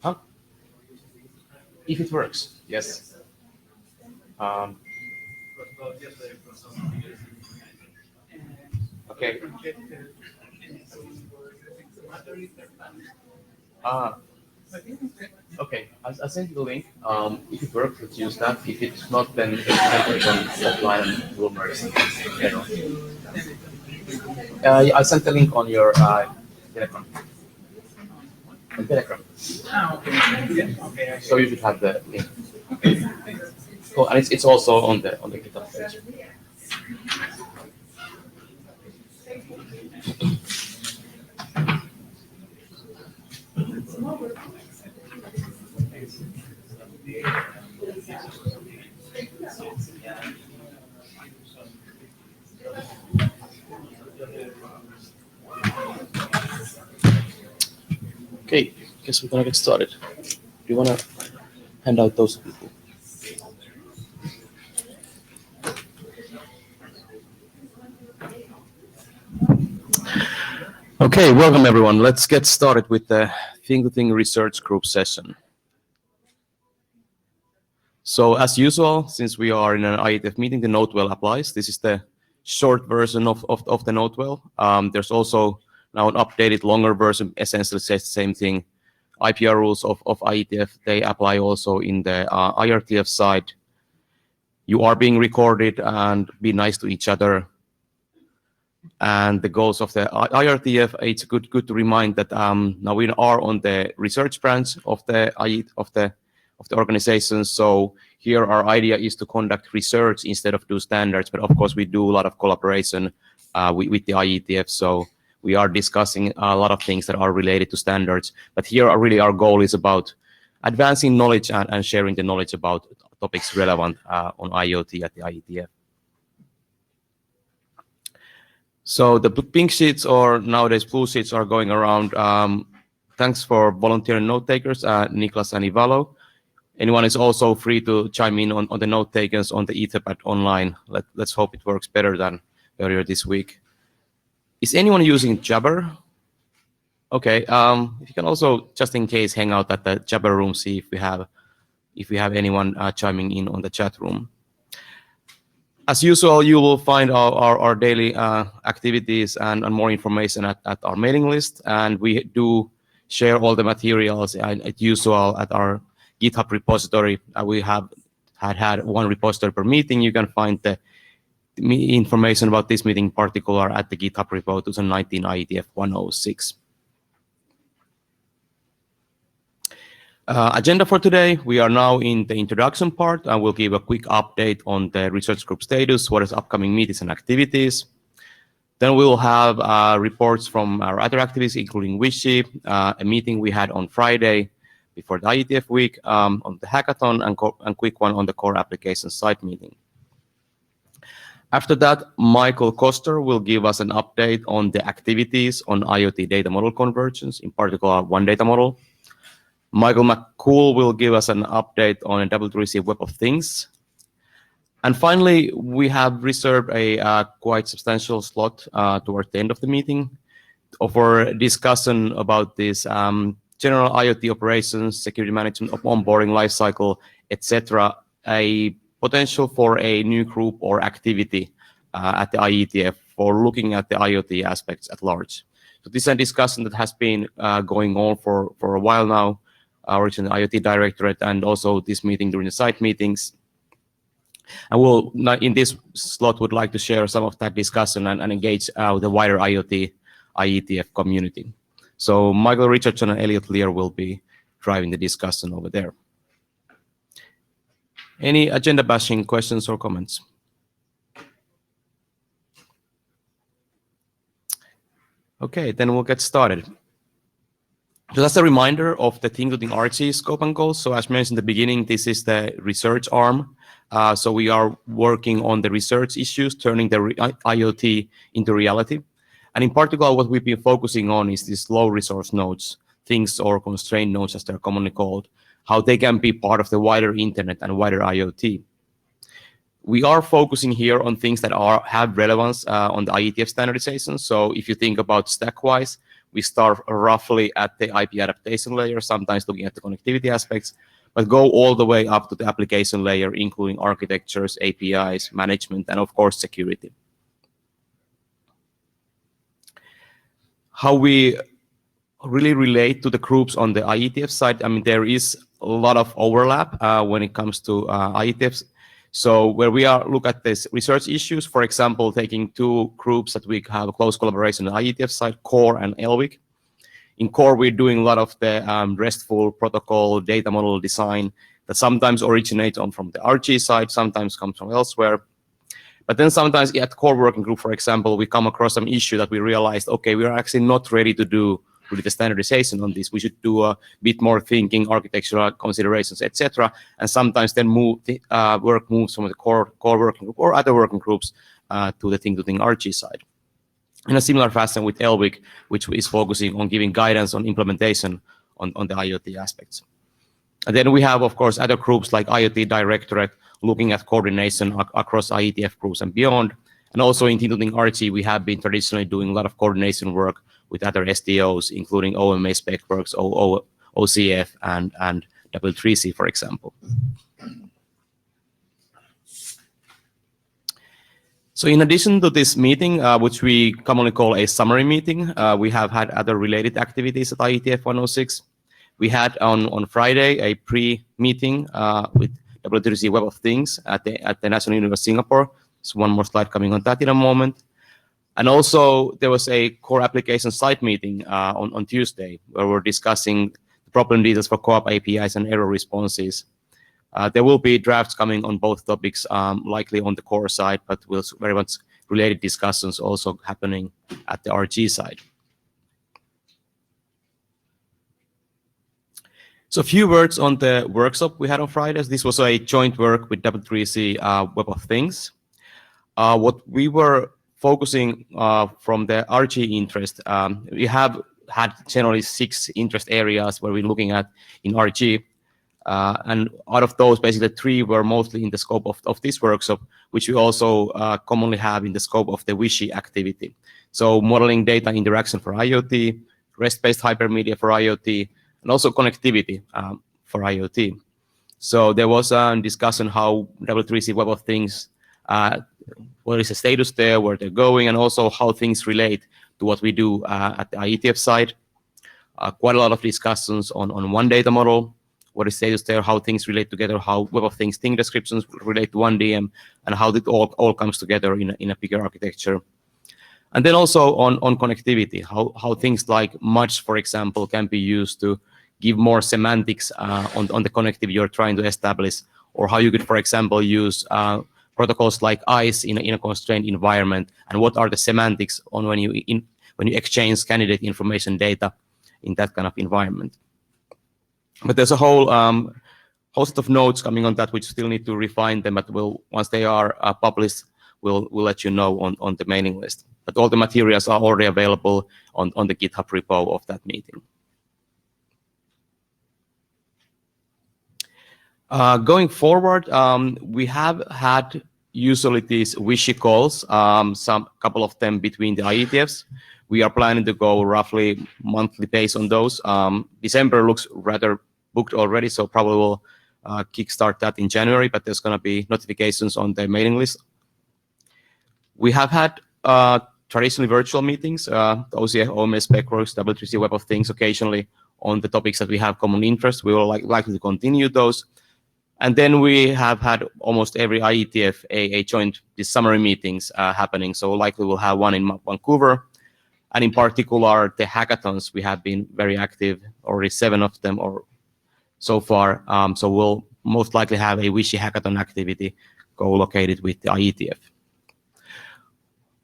Huh? If it works, yes. Okay. Ah, okay. I sent you the link. If it works, let's use that. If it's not, then it's on offline and rumors. I sent the link on your Telegram. On Telegram. So you should have the link. Cool. And it's also on the GitHub page. Okay, guess we're gonna get started. Do you wanna hand out those people? Okay, welcome everyone. Let's get started with the Thing-to-Thing research group session. So as usual, since we are in an IETF meeting, the Notewell applies. This is the short version of the Notewell. There's also now an updated longer version, essentially says the same thing. IPR rules of IETF, they apply also in the IRTF side. You are being recorded and be nice to each other. And the goals of the IRTF, it's good to remind that now we are on the research branch of the organization. So here our idea is to conduct research instead of do standards. But of course, we do a lot of collaboration with the IETF. So we are discussing a lot of things that are related to standards. But here really our goal is about advancing knowledge and sharing the knowledge about topics relevant on IoT at the IETF. So the pink sheets, or nowadays blue sheets, are going around. Thanks for volunteering note takers, Niklas and Ivalo. Anyone is also free to chime in on the note takers on the Etherpad online. Let's hope it works better than earlier this week. Is anyone using Jabber? Okay, if you can also, just in case, hang out at the Jabber room, see if we have anyone chiming in on the chat room. As usual, you will find our daily activities and more information at our mailing list. And we do share all the materials as usual at our GitHub repository. We have had one repository per meeting. You can find the information about this meeting in particular at the GitHub repo 2019 IETF106. Agenda for today, we are now in the introduction part. I will give a quick update on the research group status, what is upcoming meetings and activities. Then we will have reports from our other activities, including Wishy, a meeting we had on Friday before the IETF week, on the hackathon, and quick one on the core application site meeting. After that, Michael Koster will give us an update on the activities on IoT data model convergence, in particular one data model. Michael McCool will give us an update on a W3C Web of Things. And finally, we have reserved a quite substantial slot towards the end of the meeting for discussion about this general IoT operations, security management of onboarding lifecycle, etc. A potential for a new group or activity at the IETF for looking at the IoT aspects at large. So this is a discussion that has been going on for a while now. Original IoT Directorate, and also this meeting during the site meetings. And we'll, in this slot, would like to share some of that discussion and engage the wider IoT IETF community. So Michael Richardson and Elliot Lear will be driving the discussion over there. Any agenda bashing questions or comments? Okay, then we'll get started. So that's a reminder of the Thing-to-Thing RG scope and goals. So as mentioned in the beginning, this is the research arm. So we are working on the research issues, turning the IoT into reality. And in particular, what we've been focusing on is these low resource nodes, things or constrained nodes as they're commonly called, how they can be part of the wider internet and wider IoT. We are focusing here on things that have relevance on the IETF standardization. So if you think about stack-wise, we start roughly at the IP adaptation layer, sometimes looking at the connectivity aspects, but go all the way up to the application layer, including architectures, APIs, management, and of course, security. How we really relate to the groups on the IETF side, I mean, there is a lot of overlap when it comes to IETFs. So where we look at this research issues, for example, taking two groups that we have a close collaboration on the IETF side, Core and LWIC. In Core, we're doing a lot of the RESTful protocol data model design that sometimes originates from the RG side, sometimes comes from elsewhere. But then sometimes at Core working group, for example, we come across some issue that we realized, okay, we are actually not ready to do really the standardization on this. We should do a bit more thinking, architectural considerations, etc. And sometimes then work moves from the core working group or other working groups to the thing-to-thing RG side. In a similar fashion with LWIC, which is focusing on giving guidance on implementation on the IoT aspects. And then we have, of course, other groups like IoT Directorate looking at coordination across IETF groups and beyond. And also in thing-to-thing RG, we have been traditionally doing a lot of coordination work with other SDOs, including OMA SpecWorks, OCF, and W3C, for example. So in addition to this meeting, which we commonly call a summary meeting, we have had other related activities at IETF106. We had on Friday a pre-meeting with W3C Web of Things at the National University of Singapore. So one more slide coming on that in a moment. And also, there was a core application site meeting on Tuesday, where we're discussing the problem details for co-op APIs and error responses. There will be drafts coming on both topics, likely on the core side, but will very much related discussions also happening at the RG side. So a few words on the workshop we had on Fridays. This was a joint work with W3C Web of Things. What we were focusing from the RG interest, we have had generally 6 interest areas where we're looking at in RG. And out of those, basically 3 were mostly in the scope of this workshop, which we also commonly have in the scope of the WIShy activity. So modeling data interaction for IoT, REST-based hypermedia for IoT, and also connectivity for IoT. So there was a discussion how W3C Web of Things, what is the status there, where they're going, and also how things relate to what we do at the IETF side. Quite a lot of discussions on one data model, what is status there, how things relate together, how Web of Things thing descriptions relate to one DM, and how it all comes together in a bigger architecture. And then also on connectivity, how things like MUDGE, for example, can be used to give more semantics on the connectivity you're trying to establish, or how you could, for example, use protocols like ICE in a constrained environment, and what are the semantics on when you exchange candidate information data in that kind of environment. But there's a whole host of notes coming on that, which still need to refine them, but once they are published, we'll let you know on the mailing list. But all the materials are already available on the GitHub repo of that meeting. Going forward, we have had usually these WIShy calls, couple of them between the IETFs. We are planning to go roughly monthly pace on those. December looks rather booked already, so probably we'll kickstart that in January, but there's going to be notifications on the mailing list. We have had traditionally virtual meetings, OCF, OMS, SpecWorks, W3C Web of Things occasionally on the topics that we have common interest. We will likely to continue those. And then we have had almost every IETF a joint summary meetings happening. So likely we'll have one in Vancouver. And in particular, the hackathons, we have been very active, already 7 of them or so far. So we'll most likely have a WIShy hackathon activity co-located with the IETF.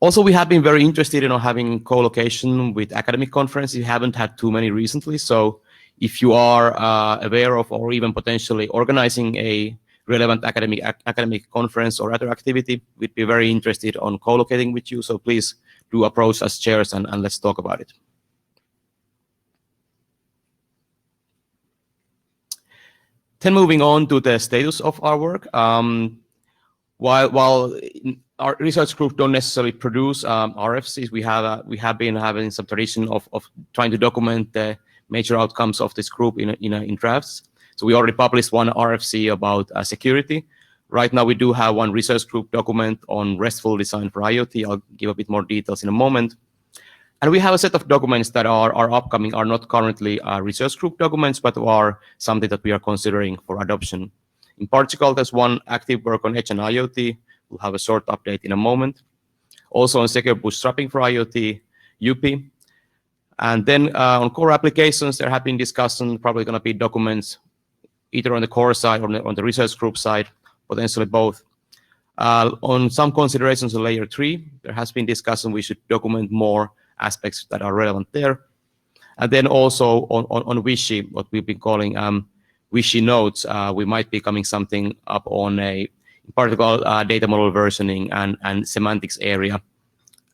Also, we have been very interested in having co-location with academic conferences. We haven't had too many recently. So if you are aware of or even potentially organizing a relevant academic conference or other activity, we'd be very interested on co-locating with you. So please do approach us chairs and let's talk about it. Then moving on to the status of our work. While our research group don't necessarily produce RFCs, we have been having some tradition of trying to document the major outcomes of this group in drafts. So we already published one RFC about security. Right now, we do have one research group document on RESTful design for IoT. I'll give a bit more details in a moment. And we have a set of documents that are upcoming, are not currently research group documents, but are something that we are considering for adoption. In particular, there's one active work on Edge and IoT. We'll have a short update in a moment. Also on secure bootstrapping for IoT, UP. And then on core applications, there have been discussions, probably going to be documents either on the core side or on the research group side, potentially both. On some considerations on layer 3, there has been discussion we should document more aspects that are relevant there. And then also on Wishy, what we've been calling Wishy nodes, we might be coming something up on in particular data model versioning and semantics area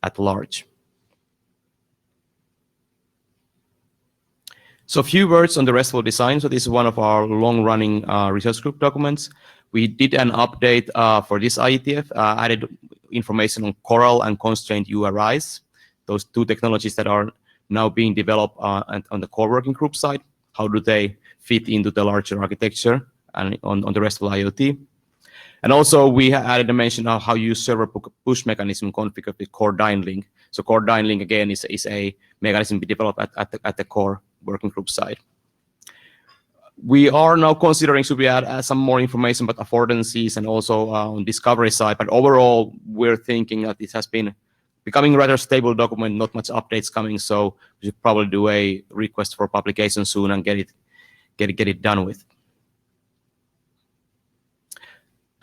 at large. So a few words on the RESTful design. So this is one of our long-running research group documents. We did an update for this IETF, added information on Coral and constrained URIs, those two technologies that are now being developed on the core working group side. How do they fit into the larger architecture and on the RESTful IoT? And also we added a mention of how use server push mechanism configured with core DynLink. So core DynLink again is a mechanism we developed at the core working group side. We are now considering should we add some more information about affordances and also on discovery side, but overall we're thinking that this has been becoming a rather stable document, not much updates coming, so we should probably do a request for publication soon and get it done with.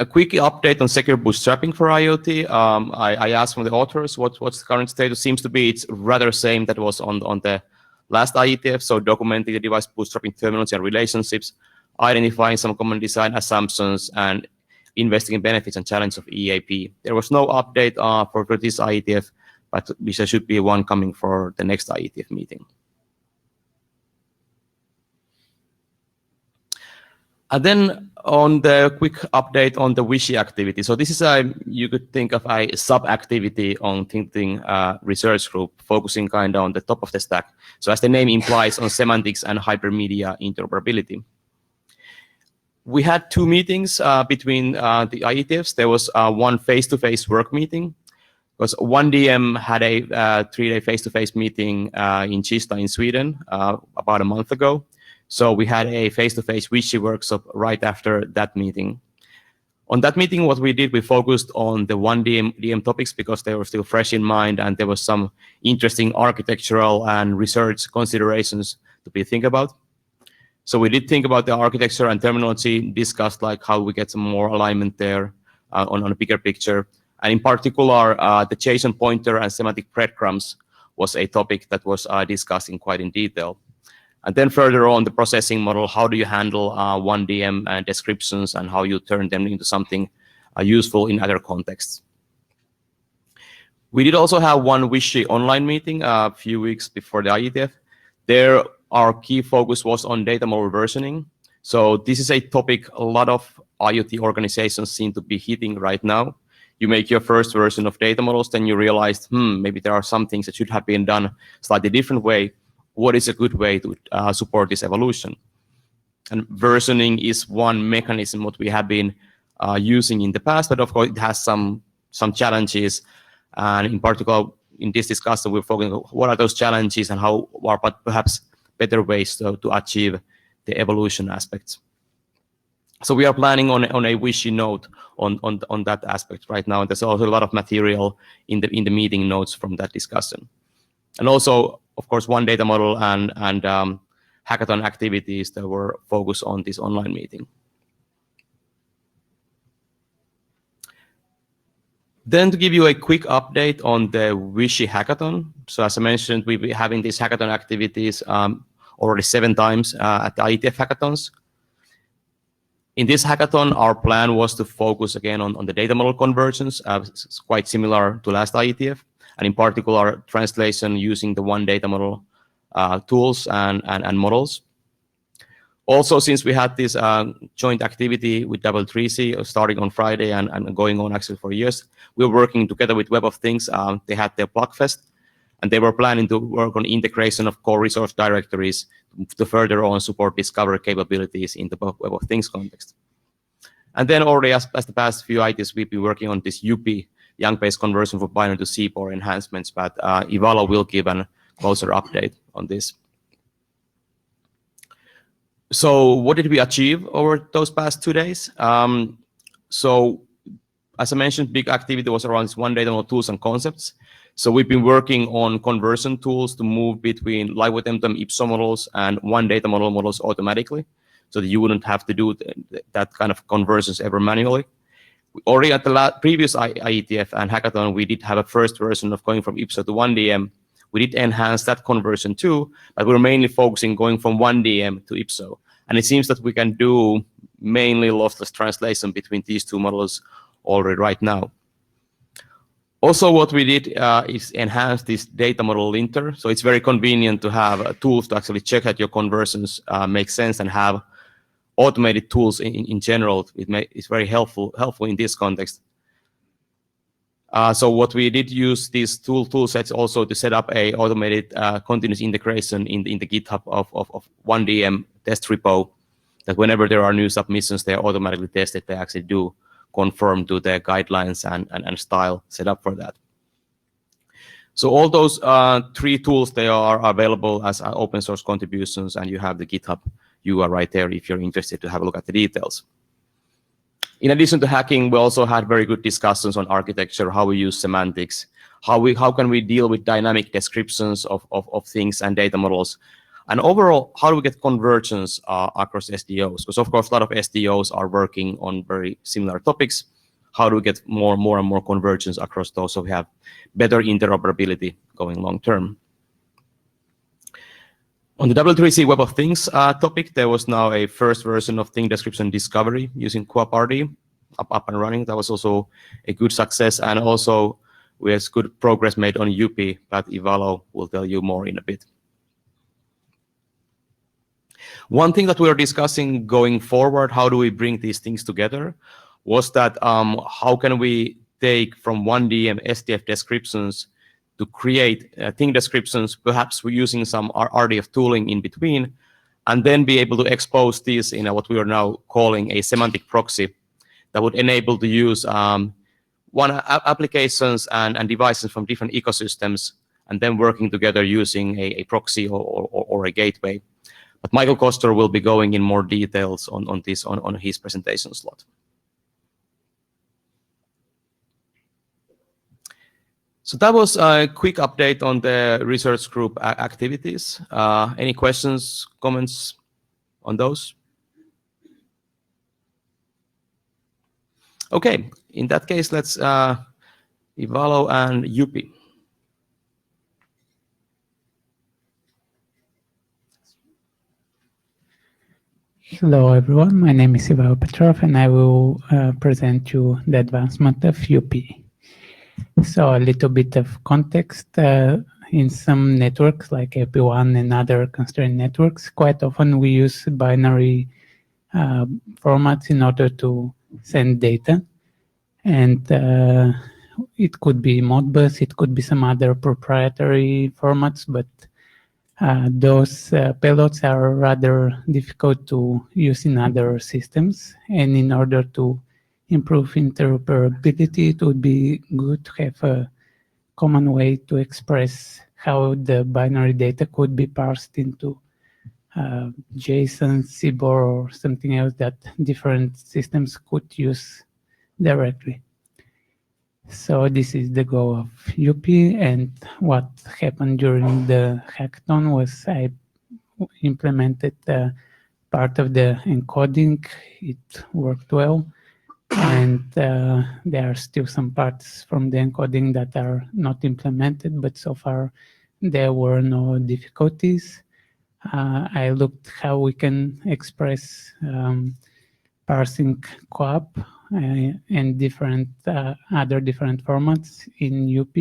A quick update on secure bootstrapping for IoT. I asked from the authors what's the current status. Seems to be it's rather same that was on the last IETF, so documenting the device bootstrapping terminology and relationships, identifying some common design assumptions, and investigating benefits and challenges of EAP. There was no update for this IETF, but there should be one coming for the next IETF meeting. And then on the quick update on the Wishy activity. So this is you could think of a sub-activity on thinking research group, focusing kind of on the top of the stack. So as the name implies, on semantics and hypermedia interoperability. We had two meetings between the IETFs. There was one face-to-face work meeting, because 1DM had a 3-day face-to-face meeting in Kista in Sweden about a month ago. So we had a face-to-face Wishy workshop right after that meeting. On that meeting, what we did, we focused on the 1DM topics because they were still fresh in mind, and there was some interesting architectural and research considerations to be think about. So we did think about the architecture and terminology, discussed like how we get some more alignment there on a bigger picture. And in particular, the JSON pointer and semantic breadcrumbs was a topic that was discussed in quite in detail. And then further on, the processing model, how do you handle 1DM descriptions and how you turn them into something useful in other contexts. We did also have one Wishy online meeting a few weeks before the IETF. There, our key focus was on data model versioning. So this is a topic a lot of IoT organizations seem to be hitting right now. You make your first version of data models, then you realize, maybe there are some things that should have been done slightly different way. What is a good way to support this evolution? And versioning is one mechanism what we have been using in the past, but of course it has some challenges. And in particular, in this discussion, we're focusing on what are those challenges and how are perhaps better ways to achieve the evolution aspects. So we are planning on a Wishy note on that aspect right now. And there's also a lot of material in the meeting notes from that discussion. And also, of course, one data model and hackathon activities that were focused on this online meeting. Then to give you a quick update on the Wishy hackathon. So as I mentioned, we'll be having these hackathon activities already 7 times at the IETF hackathons. In this hackathon, our plan was to focus again on the data model convergence. It's quite similar to last IETF. And in particular, translation using the one data model tools and models. Also, since we had this joint activity with IETF starting on Friday and going on actually for years, we were working together with Web of Things. They had their Plugfest, and they were planning to work on integration of core resource directories to further on support discovery capabilities in the Web of Things context. And then already as the past few IETFs, we've been working on this UP, Young-based conversion for binary to CPOR enhancements, but Ivalo will give a closer update on this. So what did we achieve over those past 2 days? So as I mentioned, big activity was around this one data model tools and concepts. So we've been working on conversion tools to move between live with M2M IPSO models and one data model models automatically, so that you wouldn't have to do that kind of conversions ever manually. Already at the previous IETF and hackathon, we did have a first version of going from IPSO to 1DM. We did enhance that conversion too, but we're mainly focusing going from 1DM to IPSO. And it seems that we can do mainly lossless translation between these two models already right now. Also, what we did is enhance this data model linter. So it's very convenient to have tools to actually check that your conversions make sense and have automated tools in general. It's very helpful in this context. So what we did use these tool sets also to set up a automated continuous integration in the GitHub of 1DM test repo, that whenever there are new submissions, they are automatically tested. They actually do conform to the guidelines and style set up for that. So all those 3 tools, they are available as open source contributions, and you have the GitHub URL right there if you're interested to have a look at the details. In addition to hacking, we also had very good discussions on architecture, how we use semantics, how can we deal with dynamic descriptions of things and data models, and overall, how do we get convergence across SDOs? Because of course, a lot of SDOs are working on very similar topics. How do we get more and more convergence across those so we have better interoperability going long term? On the IETF Web of Things topic, there was now a first version of thing description discovery using QuapRD up and running. That was also a good success, and also we have good progress made on UP, but Ivalo will tell you more in a bit. One thing that we are discussing going forward, how do we bring these things together, was that how can we take from 1DM SDF descriptions to create thing descriptions, perhaps we're using some RDF tooling in between, and then be able to expose these in what we are now calling a semantic proxy that would enable to use applications and devices from different ecosystems, and then working together using a proxy or a gateway. But Michael Koster will be going in more details on this on his presentation slot. So that was a quick update on the research group activities. Any questions, comments on those? Okay, in that case, let's Ivalo and Yupi. Hello everyone, my name is Ivalo Petrov and I will present you the advancement of UP. So a little bit of context. In some networks like AP1 and other constrained networks, quite often we use binary formats in order to send data. And it could be Modbus, it could be some other proprietary formats, but those payloads are rather difficult to use in other systems. And in order to improve interoperability, it would be good to have a common way to express how the binary data could be parsed into JSON, CBOR, or something else that different systems could use directly. So this is the goal of UP, and what happened during the hackathon was I implemented part of the encoding. It worked well, and there are still some parts from the encoding that are not implemented, but so far there were no difficulties. I looked how we can express parsing QAP and different other different formats in UP,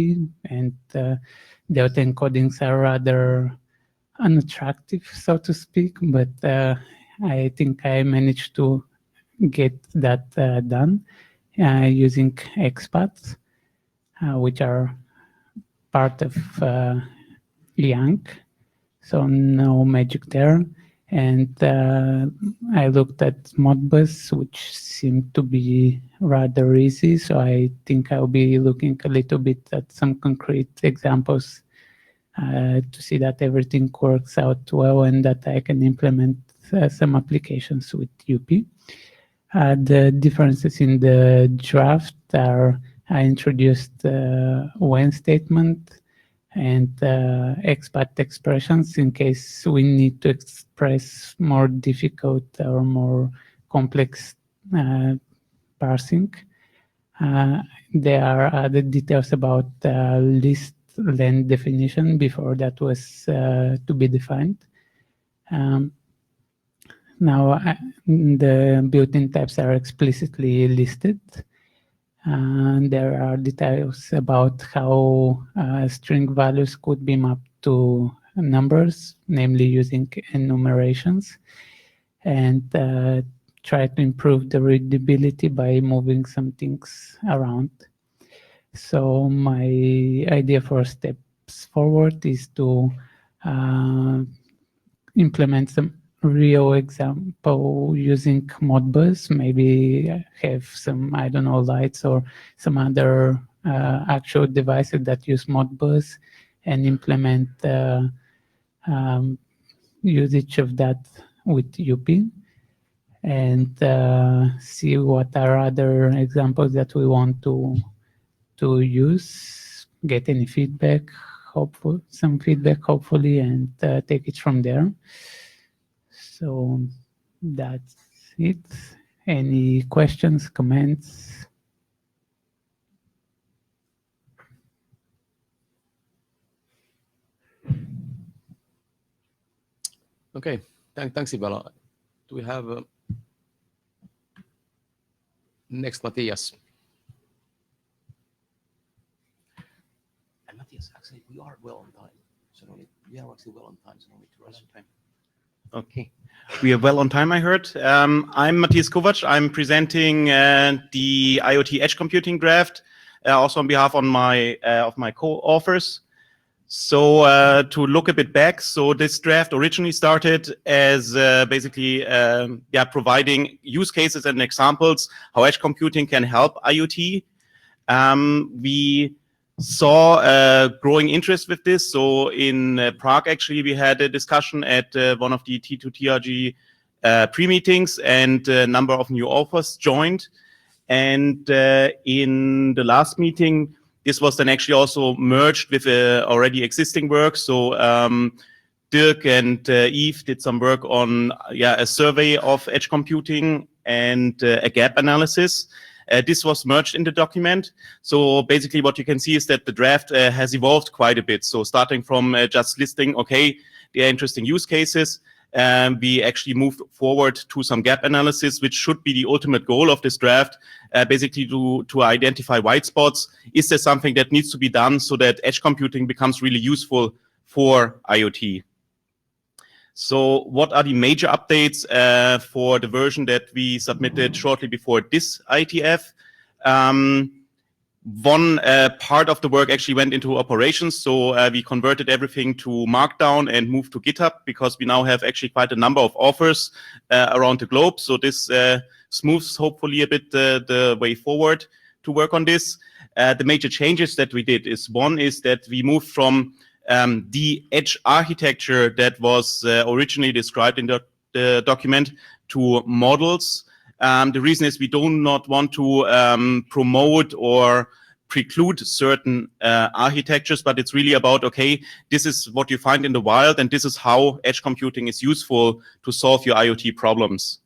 and the autoencodings are rather unattractive, so to speak, but I think I managed to get that done using expats, which are part of Yang. So no magic there. And I looked at Modbus, which seemed to be rather easy. So I think I'll be looking a little bit at some concrete examples to see that everything works out well and that I can implement some applications with UP. The differences in the draft are I introduced when statement and expat expressions in case we need to express more difficult or more complex parsing. There are other details about list length definition before that was to be defined. Now the built-in types are explicitly listed. There are details about how string values could be mapped to numbers, namely using enumerations, and try to improve the readability by moving some things around. So my idea for steps forward is to implement some real example using Modbus, maybe have some, I don't know, lights or some other actual devices that use Modbus and implement usage of that with UP and see what are other examples that we want to use, get any feedback, some feedback hopefully, and take it from there. So that's it. Any questions, comments? Okay, thanks, Ivela. Do we have next, Matthias? And Matthias, actually, we are well on time. So we are actually well on time, so no need to rush. Okay. We are well on time, I heard. I'm Matthias Kovac. I'm presenting the IoT Edge Computing Draft, also on behalf of my co-authors. So to look a bit back, so this draft originally started as basically providing use cases and examples how edge computing can help IoT. We saw a growing interest with this. So in Prague, actually, we had a discussion at one of the T2TRG pre-meetings, and a number of new authors joined. And in the last meeting, this was then actually also merged with already existing work. So Dirk and Yves did some work on a survey of edge computing and a gap analysis. This was merged in the document. So basically what you can see is that the draft has evolved quite a bit. So starting from just listing, okay, the interesting use cases, we actually moved forward to some gap analysis, which should be the ultimate goal of this draft, basically to identify white spots. Is there something that needs to be done so that edge computing becomes really useful for IoT? So what are the major updates for the version that we submitted shortly before this IETF? One part of the work actually went into operations. So we converted everything to Markdown and moved to GitHub because we now have actually quite a number of authors around the globe. So this smooths hopefully a bit the way forward to work on this. The major changes that we did is one is that we moved from the edge architecture that was originally described in the document to models. The reason is we do not want to promote or preclude certain architectures, but it's really about, okay, this is what you find in the wild, and this is how edge computing is useful to solve your IoT problems.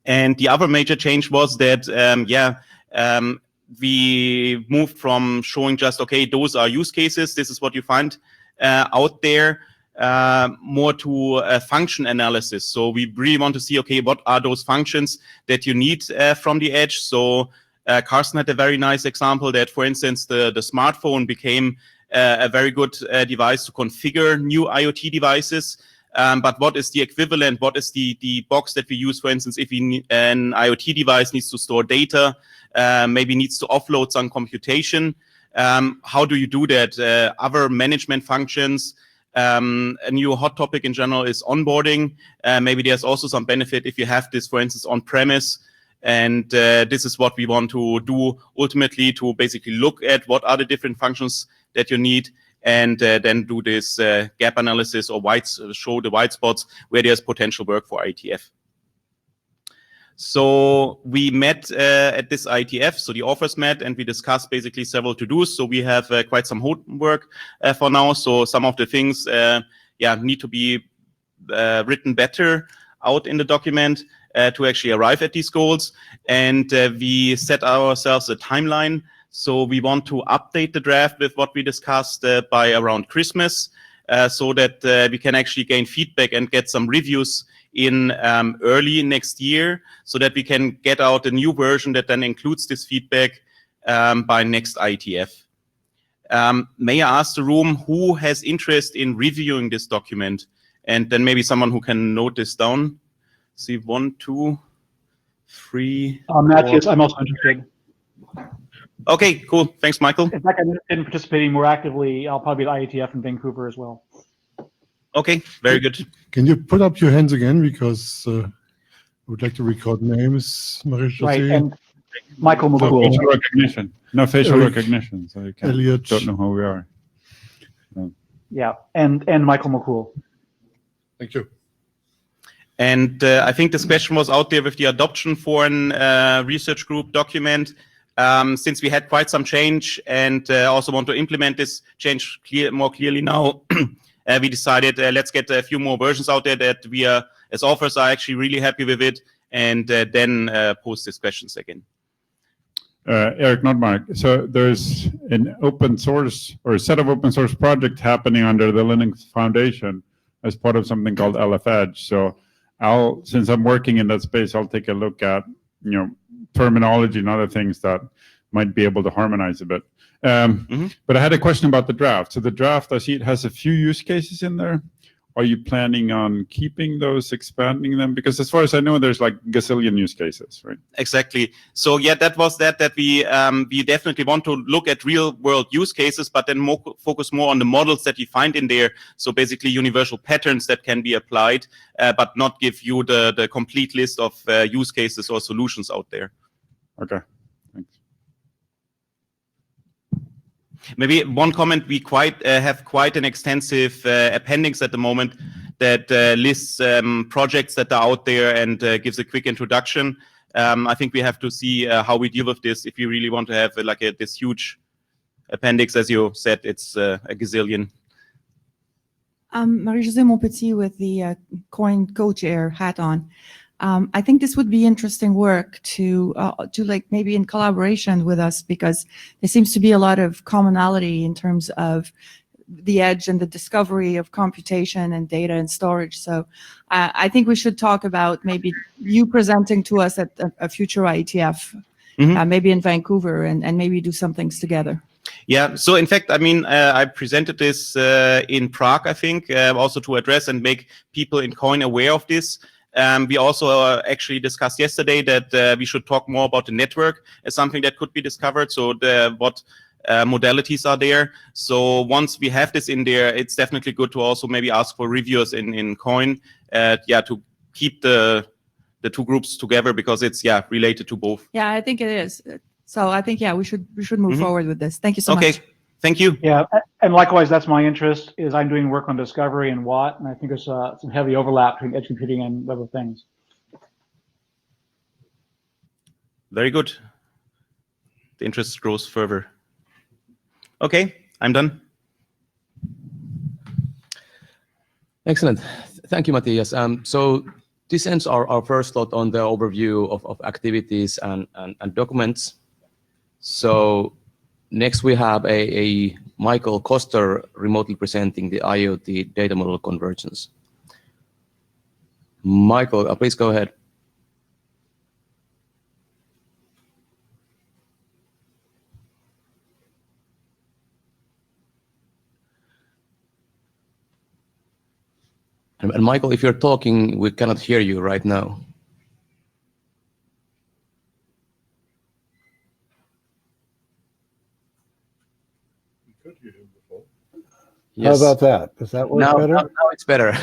And the other major change was that, we moved from showing just, okay, those are use cases, this is what you find out there, more to a function analysis. So we really want to see, okay, what are those functions that you need from the edge? So Carsten had a very nice example that, for instance, the smartphone became a very good device to configure new IoT devices. but what is the equivalent? What is the box that we use, for instance, if an IoT device needs to store data, maybe needs to offload some computation? How do you do that? Other management functions. A new hot topic in general is onboarding. Maybe there's also some benefit if you have this, for instance, on-premise. And this is what we want to do ultimately, to basically look at what are the different functions that you need, and then do this gap analysis or show the white spots where there's potential work for IETF. So we met at this IETF, so the authors met, and we discussed basically several to-dos. So we have quite some homework for now. So some of the things need to be written better out in the document to actually arrive at these goals. And we set ourselves a timeline. So we want to update the draft with what we discussed by around Christmas, so that we can actually gain feedback and get some reviews in early next year, so that we can get out a new version that then includes this feedback by next IETF. May I ask the room who has interest in reviewing this document? And then maybe someone who can note this down. See, 1, 2, 3. Matthias, I'm also interested. Okay, cool. Thanks, Michael. In fact, I'm interested in participating more actively. I'll probably be at IETF in Vancouver as well. Okay, very good. Can you put up your hands again, because I would like to record names, Marie-José. Right, and Michael No McCool. facial recognition. No facial Eric, recognition, so you Elliot. don't know who we are. Yeah, and Michael McCool. Thank you. And I think this question was out there with the adoption for an research group document. Since we had quite some change and also want to implement this change more clearly now, we decided let's get a few more versions out there that we are, as authors, are actually really happy with it, and then post these questions again. Eric, not Mark. So there's an open source or a set of open source projects happening under the Linux Foundation as part of something called LF-Edge. So since I'm working in that space, I'll take a look at, terminology and other things that might be able to harmonize a bit. But I had a question about the draft. So the draft, I see it has a few use cases in there. Are you planning on keeping those, expanding them? Because as far as I know, there's like gazillion use cases, right? Exactly. So yeah, that was that we definitely want to look at real world use cases, but then focus more on the models that you find in there. So basically universal patterns that can be applied, but not give you the complete list of use cases or solutions out there. Okay, thanks. Maybe one comment, we have quite an extensive appendix at the moment that lists projects that are out there and gives a quick introduction. I think we have to see how we deal with this if you really want to have this huge appendix. As you said, it's a gazillion. Marie-José Montpetit with the COIN co-chair hat on. I think this would be interesting work to like maybe in collaboration with us, because there seems to be a lot of commonality in terms of the edge and the discovery of computation and data and storage. So I think we should talk about maybe you presenting to us at a future IETF, maybe in Vancouver, and maybe do some things together. Yeah, so in fact, I mean, I presented this in Prague, I think, also to address and make people in COIN aware of this. We also actually discussed yesterday that we should talk more about the network as something that could be discovered. So what modalities are there. So once we have this in there, it's definitely good to also maybe ask for reviewers in COIN, to keep the two groups together, because it's related to both. Yeah, I think it is. So I think we should move forward with this. Thank you so much. Okay, thank you. Yeah, and likewise, that's my interest. Is I'm doing work on discovery and Watt, and I think there's some heavy overlap between edge computing and Web of Things. Very good. The interest grows further. Okay, I'm done. Excellent. Thank you, Matthias. So this ends our first slot on the overview of activities and documents. So next we have a Michael Koster remotely presenting the IoT data model convergence. Michael, please go ahead. And Michael, if you're talking, we cannot hear you right now. How about that? Does that work better? Now it's better.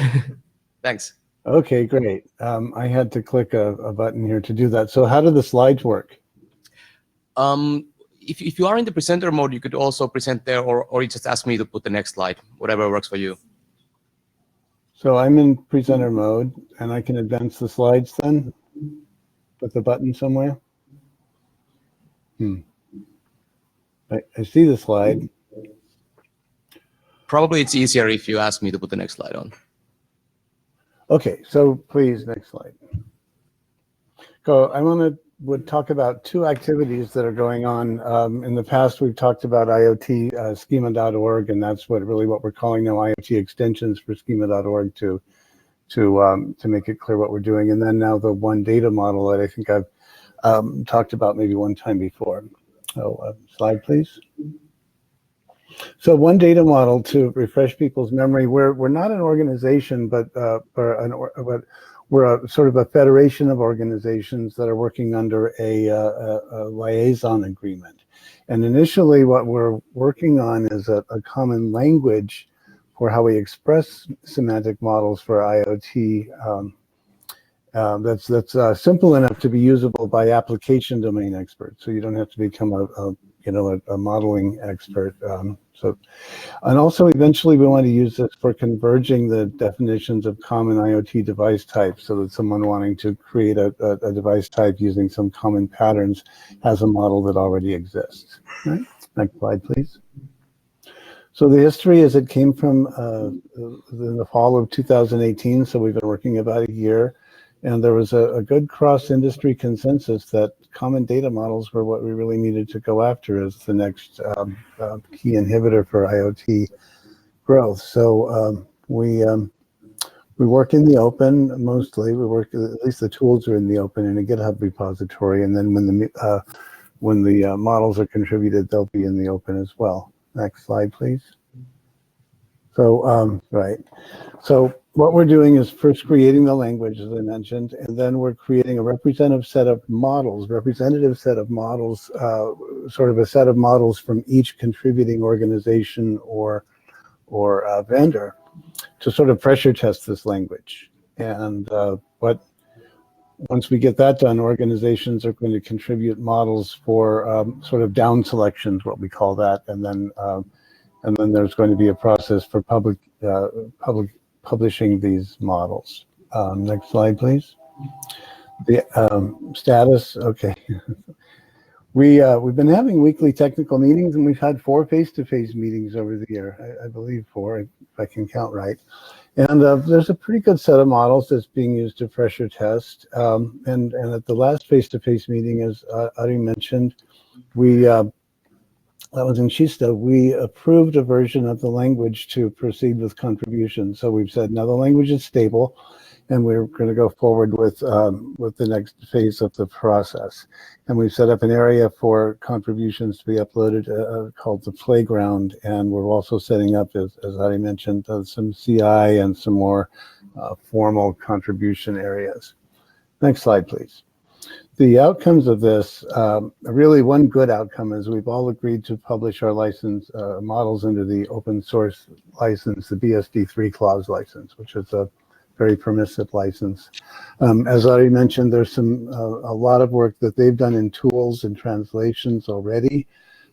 Thanks. Okay, great. I had to click a button here to do that. So how do the slides work? If you are in the presenter mode, you could also present there, or you just ask me to put the next slide, whatever works for you. So I'm in presenter mode, and I can advance the slides then? Put the button somewhere? I see the slide. Probably it's easier if you ask me to put the next slide on. Okay, so please, next slide. I would talk about two activities that are going on. In the past, we've talked about IoT schema.org, and that's what we're calling now IoT extensions for schema.org to make it clear what we're doing. And then now the one data model that I think I've talked about maybe one time before. So slide, please. So one data model, to refresh people's memory, we're not an organization, but we're a sort of a federation of organizations that are working under a liaison agreement. And initially what we're working on is a common language for how we express semantic models for IoT that's simple enough to be usable by application domain experts. So you don't have to become a modeling expert. And also eventually we want to use this for converging the definitions of common IoT device types, so that someone wanting to create a device type using some common patterns has a model that already exists. Right? Next slide, please. So the history is it came from in the fall of 2018, so we've been working about a year. And there was a good cross-industry consensus that common data models were what we really needed to go after as the next key inhibitor for IoT growth. So we work in the open mostly. We work, at least the tools are in the open in a GitHub repository. And then when the models are contributed, they'll be in the open as well. Next slide, please. So right. So what we're doing is first creating the language, as I mentioned, and then we're creating a representative set of models, sort of a set of models from each contributing organization or vendor to sort of pressure test this language. And once we get that done, organizations are going to contribute models for sort of down selections, what we call that, and then there's going to be a process for publishing these models. Next slide, please. The status, okay. We've been having weekly technical meetings, and we've had 4 face-to-face meetings over the year. I believe 4, if I can count right. And there's a pretty good set of models that's being used to pressure test. And at the last face-to-face meeting, as Ari mentioned, that was in Kista, we approved a version of the language to proceed with contributions. So we've said, now the language is stable, and we're going to go forward with the next phase of the process. And we've set up an area for contributions to be uploaded called the playground. And we're also setting up, as I mentioned, some CI and some more formal contribution areas. Next slide, please. The outcomes of this, really one good outcome is we've all agreed to publish our license models into the open source license, the BSD3 clause license, which is a very permissive license. As I already mentioned, there's a lot of work that they've done in tools and translations already.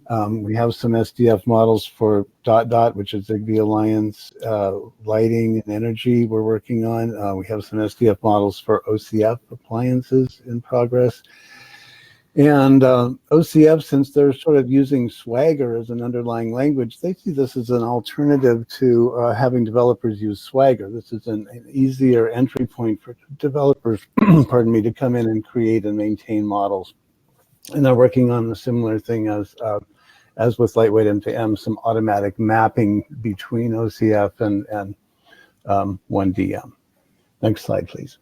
We have some SDF models for DOT, which is Zigbee Alliance, lighting and energy we're working on. We have some SDF models for OCF appliances in progress. And OCF, since they're sort of using Swagger as an underlying language, they see this as an alternative to having developers use Swagger. This is an easier entry point for developers, pardon me, to come in and create and maintain models. And they're working on a similar thing as with Lightweight M2M, some automatic mapping between OCF and 1DM. Next slide, please.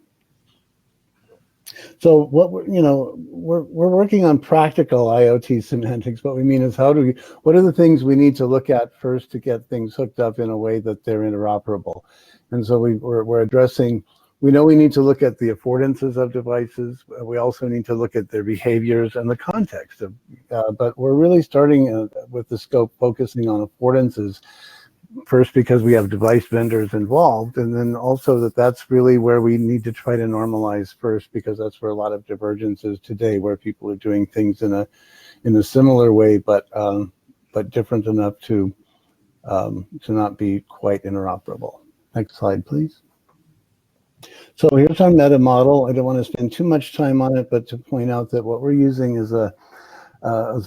So what we're working on practical IoT semantics. What we mean is what are the things we need to look at first to get things hooked up in a way that they're interoperable? And so we're addressing, we know we need to look at the affordances of devices. We also need to look at their behaviors and the context of, but we're really starting with the scope focusing on affordances. First, because we have device vendors involved, and then also that's really where we need to try to normalize first, because that's where a lot of divergence is today, where people are doing things in a similar way, but different enough to not be quite interoperable. Next slide, please. So here's our meta model. I don't want to spend too much time on it, but to point out that what we're using is a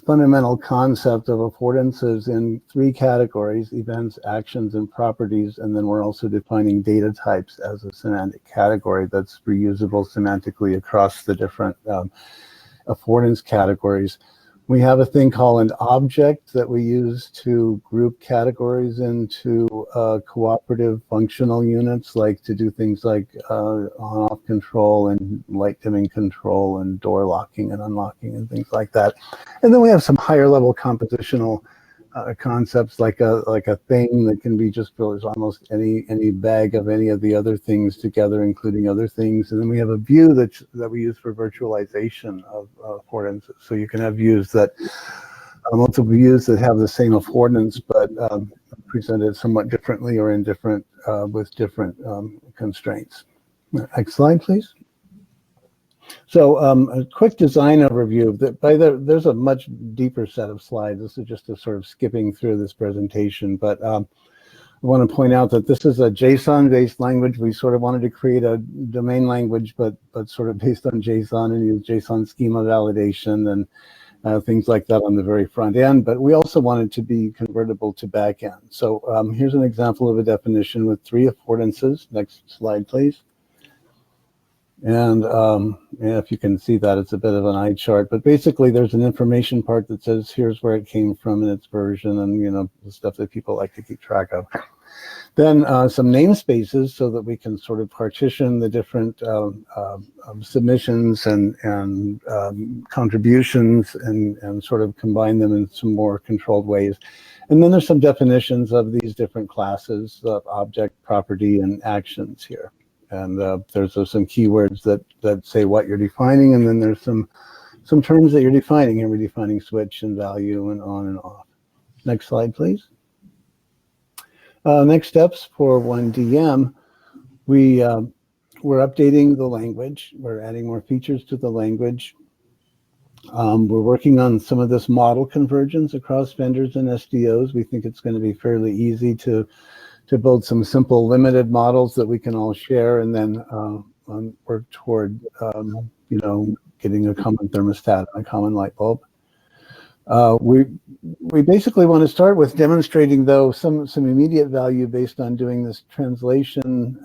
fundamental concept of affordances in 3 categories: events, actions, and properties. And then we're also defining data types as a semantic category that's reusable semantically across the different affordance categories. We have a thing called an object that we use to group categories into cooperative functional units, like to do things like on-off control and light dimming control and door locking and unlocking and things like that. And then we have some higher level compositional concepts, like a thing that can be just built as almost any bag of any of the other things together, including other things. And then we have a view that we use for virtualization of affordances. So you can have views that multiple views that have the same affordance, but presented somewhat differently or in different with different constraints. Next slide, please. So a quick design overview. There's a much deeper set of slides. This is just a sort of skipping through this presentation, but I want to point out that this is a JSON-based language. We sort of wanted to create a domain language, but sort of based on JSON, and use JSON schema validation and things like that on the very front end. But we also wanted to be convertible to back end. So here's an example of a definition with 3 affordances. Next slide, please. And yeah, if you can see that, it's a bit of an eye chart, but basically there's an information part that says here's where it came from in its version, and the stuff that people like to keep track of. Then some namespaces so that we can sort of partition the different submissions and contributions and sort of combine them in some more controlled ways. And then there's some definitions of these different classes of object, property, and actions here. And there's some keywords that say what you're defining, and then there's some terms that you're defining. Here we're defining switch and value and on and off. Next slide, please. Next steps for 1DM. We're updating the language. We're adding more features to the language. We're working on some of this model convergence across vendors and SDOs. We think it's going to be fairly easy to build some simple limited models that we can all share, and then work toward getting a common thermostat and a common light bulb. We basically want to start with demonstrating, though, some immediate value based on doing this translation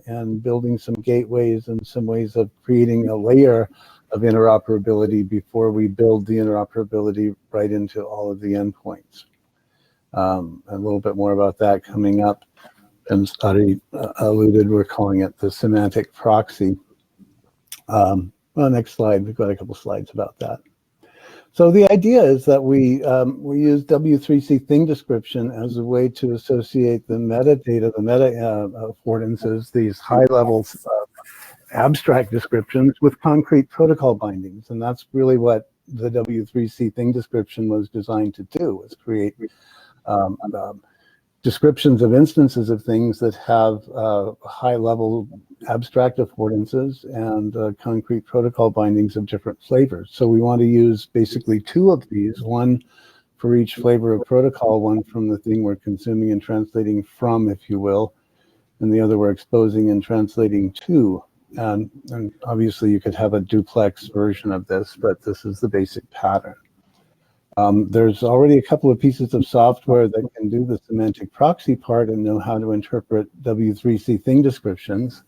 and building some gateways and some ways of creating a layer of interoperability before we build the interoperability right into all of the endpoints. A little bit more about that coming up. And Ari alluded, we're calling it the semantic proxy. Well, next slide. We've got a couple slides about that. So the idea is that we use W3C thing description as a way to associate the metadata, the meta affordances, these high-level abstract descriptions with concrete protocol bindings. And that's really what the W3C thing description was designed to do, was create descriptions of instances of things that have high-level abstract affordances and concrete protocol bindings of different flavors. So we want to use basically 2 of these, one for each flavor of protocol, one from the thing we're consuming and translating from, if you will, and the other we're exposing and translating to. And obviously you could have a duplex version of this, but this is the basic pattern. There's already a couple of pieces of software that can do the semantic proxy part and know how to interpret W3C thing descriptions.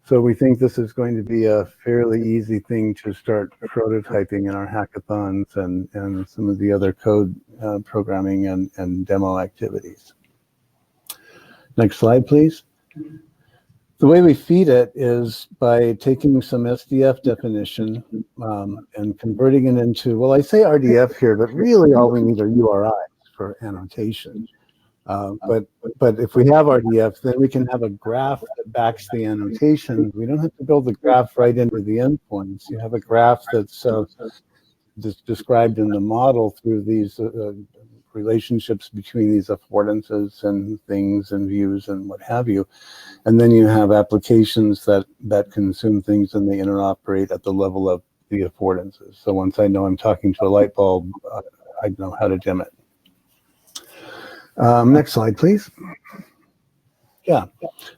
So we think this is going to be a fairly easy thing to start prototyping in our hackathons and some of the other code programming and demo activities. Next slide, please. The way we feed it is by taking some SDF definition and converting it into, well, I say RDF here, but really all we need are URIs for annotation. But if we have RDF, then we can have a graph that backs the annotation. We don't have to build the graph right into the endpoints. You have a graph that's described in the model through these relationships between these affordances and things and views and what have you. And then you have applications that consume things and they interoperate at the level of the affordances. So once I know I'm talking to a light bulb, I know how to dim it. Next slide, please. Yeah.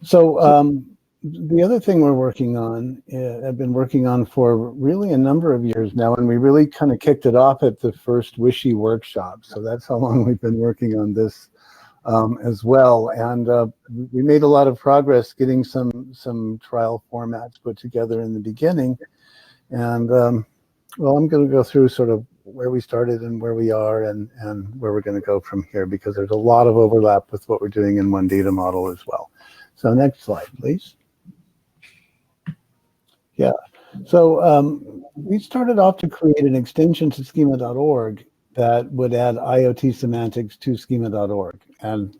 So the other thing we're working on, I've been working on for really a number of years now, and we really kind of kicked it off at the first Wishy workshop. So that's how long we've been working on this as well. And we made a lot of progress getting some trial formats put together in the beginning. And well, I'm going to go through sort of where we started and where we are and where we're going to go from here, because there's a lot of overlap with what we're doing in one data model as well. So next slide, please. Yeah, so we started off to create an extension to schema.org that would add IoT semantics to schema.org. And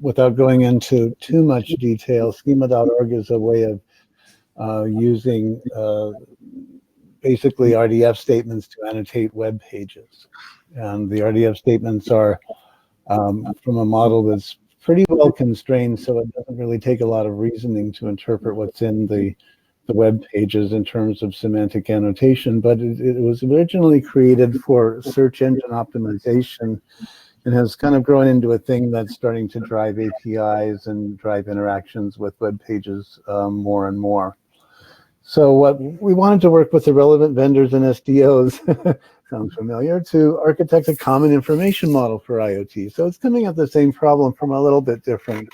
without going into too much detail, schema.org is a way of using basically RDF statements to annotate web pages. And the RDF statements are from a model that's pretty well constrained, so it doesn't really take a lot of reasoning to interpret what's in the web pages in terms of semantic annotation, but it was originally created for search engine optimization and has kind of grown into a thing that's starting to drive APIs and drive interactions with web pages more and more. So what we wanted to work with the relevant vendors and SDOs, sounds familiar, to architect a common information model for IoT. So it's coming at the same problem from a little bit different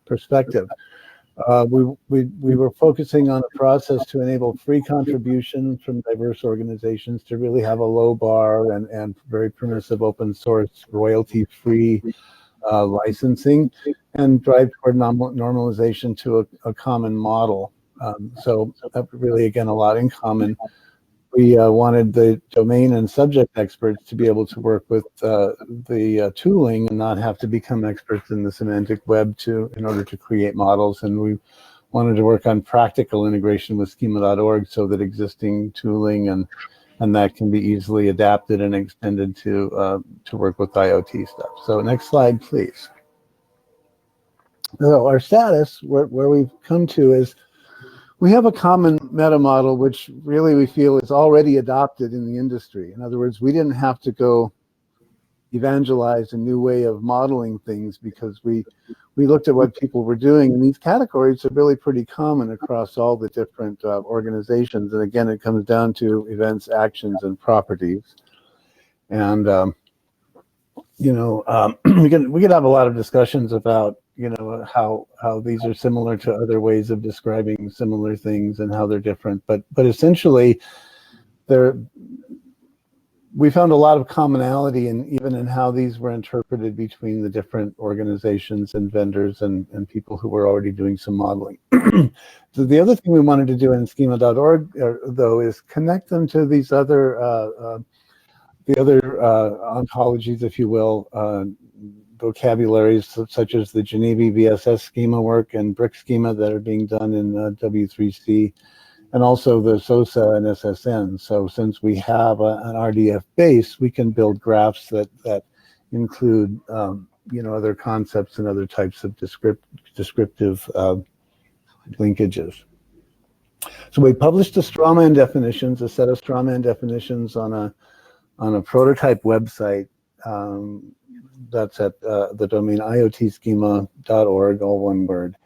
perspective. We were focusing on a process to enable free contribution from diverse organizations to really have a low bar and very permissive open source royalty-free licensing and drive toward normalization to a common model. So that really, again, a lot in common. We wanted the domain and subject experts to be able to work with the tooling and not have to become experts in the semantic web in order to create models. And we wanted to work on practical integration with schema.org so that existing tooling and that can be easily adapted and extended to work with IoT stuff. So next slide, please. So our status, where we've come to is, we have a common meta model, which really we feel is already adopted in the industry. In other words, we didn't have to go evangelize a new way of modeling things because we looked at what people were doing, and these categories are really pretty common across all the different organizations. And again, it comes down to events, actions, and properties. And we could have a lot of discussions about how these are similar to other ways of describing similar things and how they're different, but essentially we found a lot of commonality even in how these were interpreted between the different organizations and vendors and people who were already doing some modeling. So the other thing we wanted to do in schema.org though is connect them to these other ontologies, if you will, vocabularies such as the Geneva VSS schema work and BRIC schema that are being done in W3C, and also the SOSA and SSN. So since we have an RDF base, we can build graphs that include other concepts and other types of descriptive linkages. So we published a set of strawman definitions on a prototype website. That's at the domain IoTschema.org, all one word.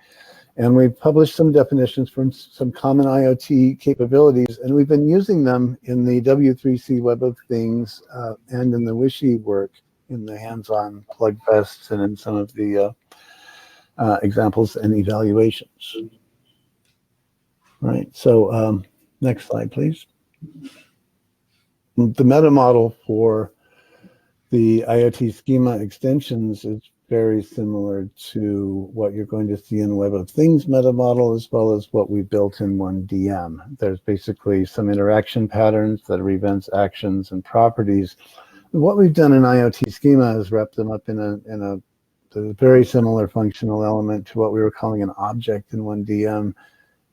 And we've published some definitions from some common IoT capabilities, and we've been using them in the W3C Web of Things and in the Wishy work, in the hands-on plug fests and in some of the examples and evaluations. All right, so next slide, please. The meta model for the IoT schema extensions is very similar to what you're going to see in Web of Things meta model, as well as what we built in 1DM. There's basically some interaction patterns that are events, actions, and properties. What we've done in IoT schema is wrap them up in a very similar functional element to what we were calling an object in 1DM.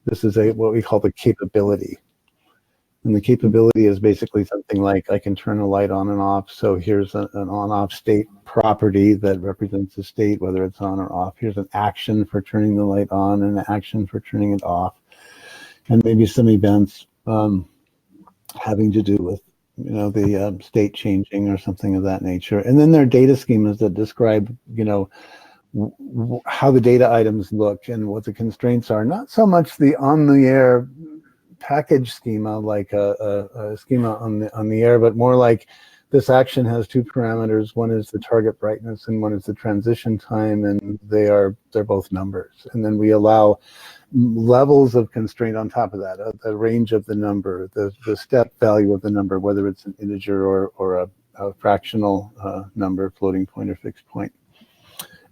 This is what we call the capability. And the capability is basically something like I can turn a light on and off. So here's an on-off state property that represents the state, whether it's on or off. Here's an action for turning the light on and an action for turning it off. And maybe some events having to do with the state changing or something of that nature. And then there are data schemas that describe, how the data items look and what the constraints are. Not so much the on-the-air package schema, like a schema on the air, but more like this action has two parameters. One is the target brightness and one is the transition time, and they're both numbers. And then we allow levels of constraint on top of that, the range of the number, the step value of the number, whether it's an integer or a fractional number, floating point or fixed point,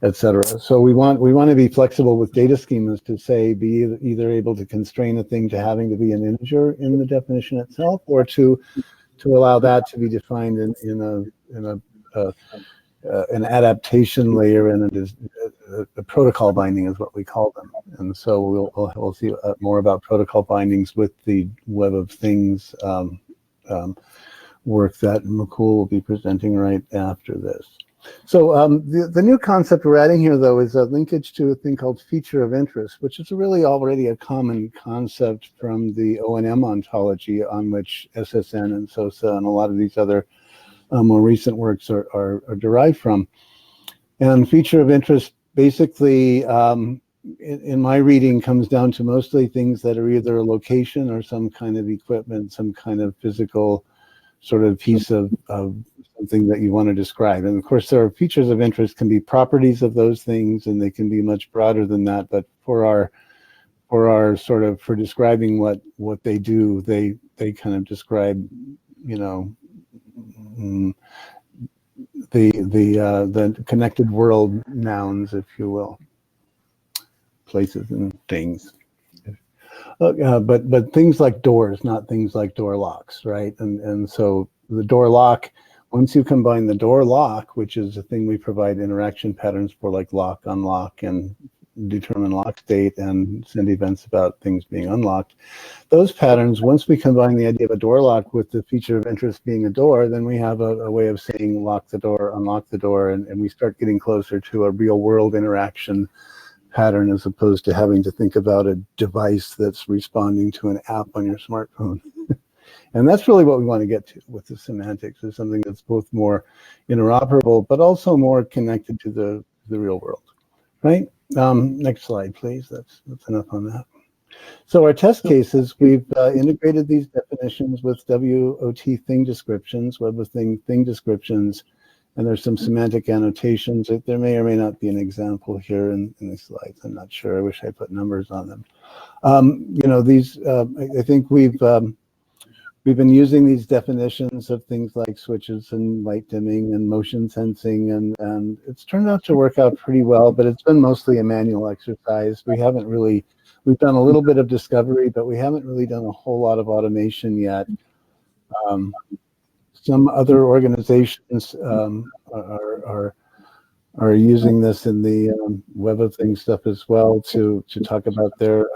etc. So we want to be flexible with data schemas to say be either able to constrain a thing to having to be an integer in the definition itself, or to allow that to be defined in an adaptation layer and a protocol binding is what we call them. And so we'll see more about protocol bindings with the Web of Things work that Mukul will be presenting right after this. So the new concept we're adding here, though, is a linkage to a thing called feature of interest, which is really already a common concept from the O&M ontology on which SSN and SOSA and a lot of these other more recent works are derived from. And feature of interest basically, in my reading, comes down to mostly things that are either a location or some kind of equipment, some kind of physical sort of piece of something that you want to describe. And of course, there are features of interest can be properties of those things, and they can be much broader than that. But for describing what they do, they kind of describe, the connected world nouns, if you will, places and things. But things like doors, not things like door locks, right? And so the door lock, once you combine the door lock, which is a thing we provide interaction patterns for, like lock, unlock, and determine lock state and send events about things being unlocked. Those patterns, once we combine the idea of a door lock with the feature of interest being a door, then we have a way of saying lock the door, unlock the door, and we start getting closer to a real world interaction pattern as opposed to having to think about a device that's responding to an app on your smartphone. And that's really what we want to get to with the semantics, is something that's both more interoperable, but also more connected to the real world, right? Next slide, please. That's enough on that. So our test cases, we've integrated these definitions with WOT thing descriptions, Web of Thing descriptions, and there's some semantic annotations. There may or may not be an example here in the slides. I'm not sure. I wish I put numbers on them. I think we've been using these definitions of things like switches and light dimming and motion sensing, and it's turned out to work out pretty well, but it's been mostly a manual exercise. We've done a little bit of discovery, but we haven't really done a whole lot of automation yet. Some other organizations are using this in the Web of Things stuff as well to talk about their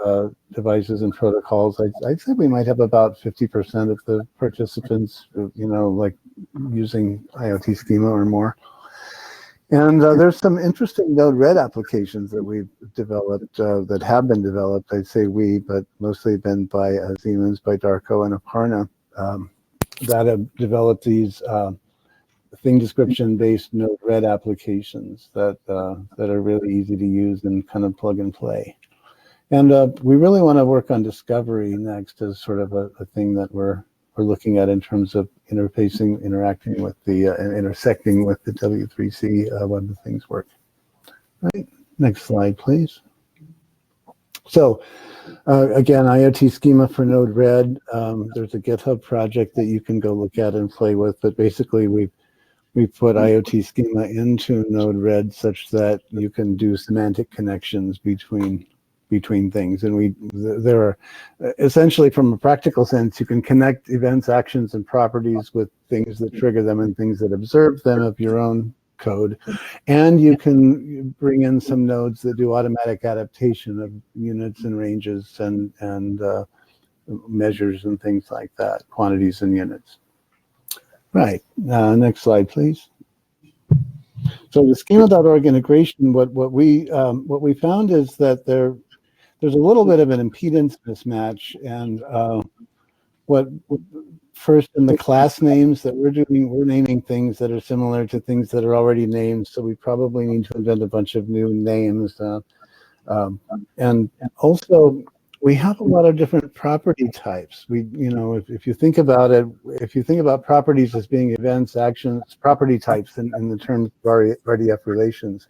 devices and protocols. I'd say we might have about 50% of the participants, like using IoT schema or more. And there's some interesting Node-RED applications that we've developed, that have been developed. I'd say but mostly been by Siemens, by Darko, and Aparna, that have developed these thing description-based Node-RED applications that are really easy to use and kind of plug and play. And we really want to work on discovery next as sort of a thing that we're looking at in terms of interacting with the and intersecting with the W3C Web of Things work. Right. Next slide, please. So again, IoT schema for Node-RED. There's a GitHub project that you can go look at and play with, but basically we've we put IoT schema into Node-RED such that you can do semantic connections between things. And there are essentially, from a practical sense, you can connect events, actions, and properties with things that trigger them and things that observe them of your own code. And you can bring in some nodes that do automatic adaptation of units and ranges and measures and things like that, quantities and units. Right, next slide, please. So the schema.org integration, what we found is that there's a little bit of an impedance mismatch, and first in the class names that we're doing, we're naming things that are similar to things that are already named, so we probably need to invent a bunch of new names, and also we have a lot of different property types. If you think about it, if you think about properties as being events, actions, property types in the terms of RDF relations,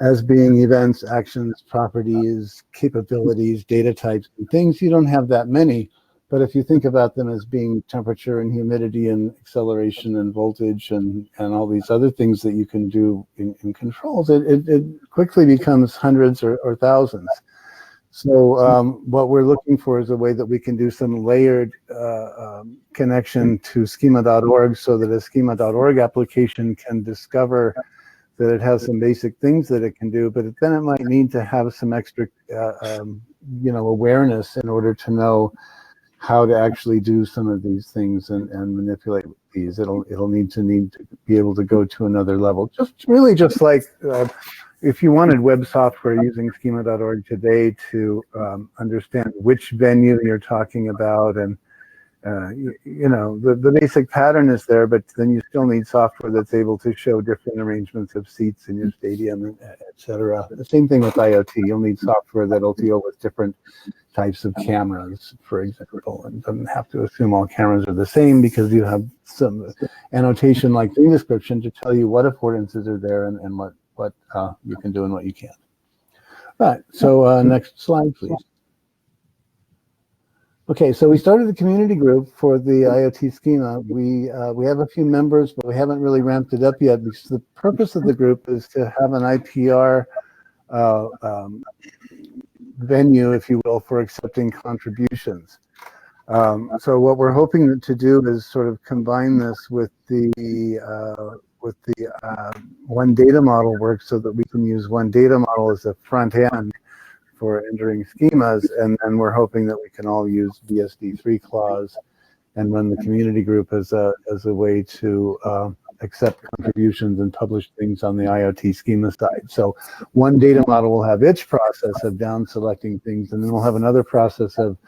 as being events, actions, properties, capabilities, data types, and things, you don't have that many. But if you think about them as being temperature and humidity and acceleration and voltage and all these other things that you can do in controls, it quickly becomes hundreds or thousands. So what we're looking for is a way that we can do some layered connection to schema.org so that a schema.org application can discover that it has some basic things that it can do, but then it might need to have some extra awareness in order to know how to actually do some of these things and manipulate these. It'll need to be able to go to another level. Just like if you wanted web software using schema.org today to understand which venue you're talking about, and the basic pattern is there, but then you still need software that's able to show different arrangements of seats in your stadium, etc. The same thing with IoT. You'll need software that'll deal with different types of cameras, for example, and doesn't have to assume all cameras are the same, because you have some annotation like thing description to tell you what affordances are there and what you can do and what you can't. Right, so next slide, please. Okay, so we started the community group for the IoT schema. We have a few members, but we haven't really ramped it up yet, because the purpose of the group is to have an IPR venue, if you will, for accepting contributions. So what we're hoping to do is sort of combine this with the one data model work, so that we can use one data model as a front end for entering schemas, and then we're hoping that we can all use BSD3 clause and run the community group as a way to accept contributions and publish things on the IoT schema side. So one data model will have its process of down selecting things, and then we'll have another process of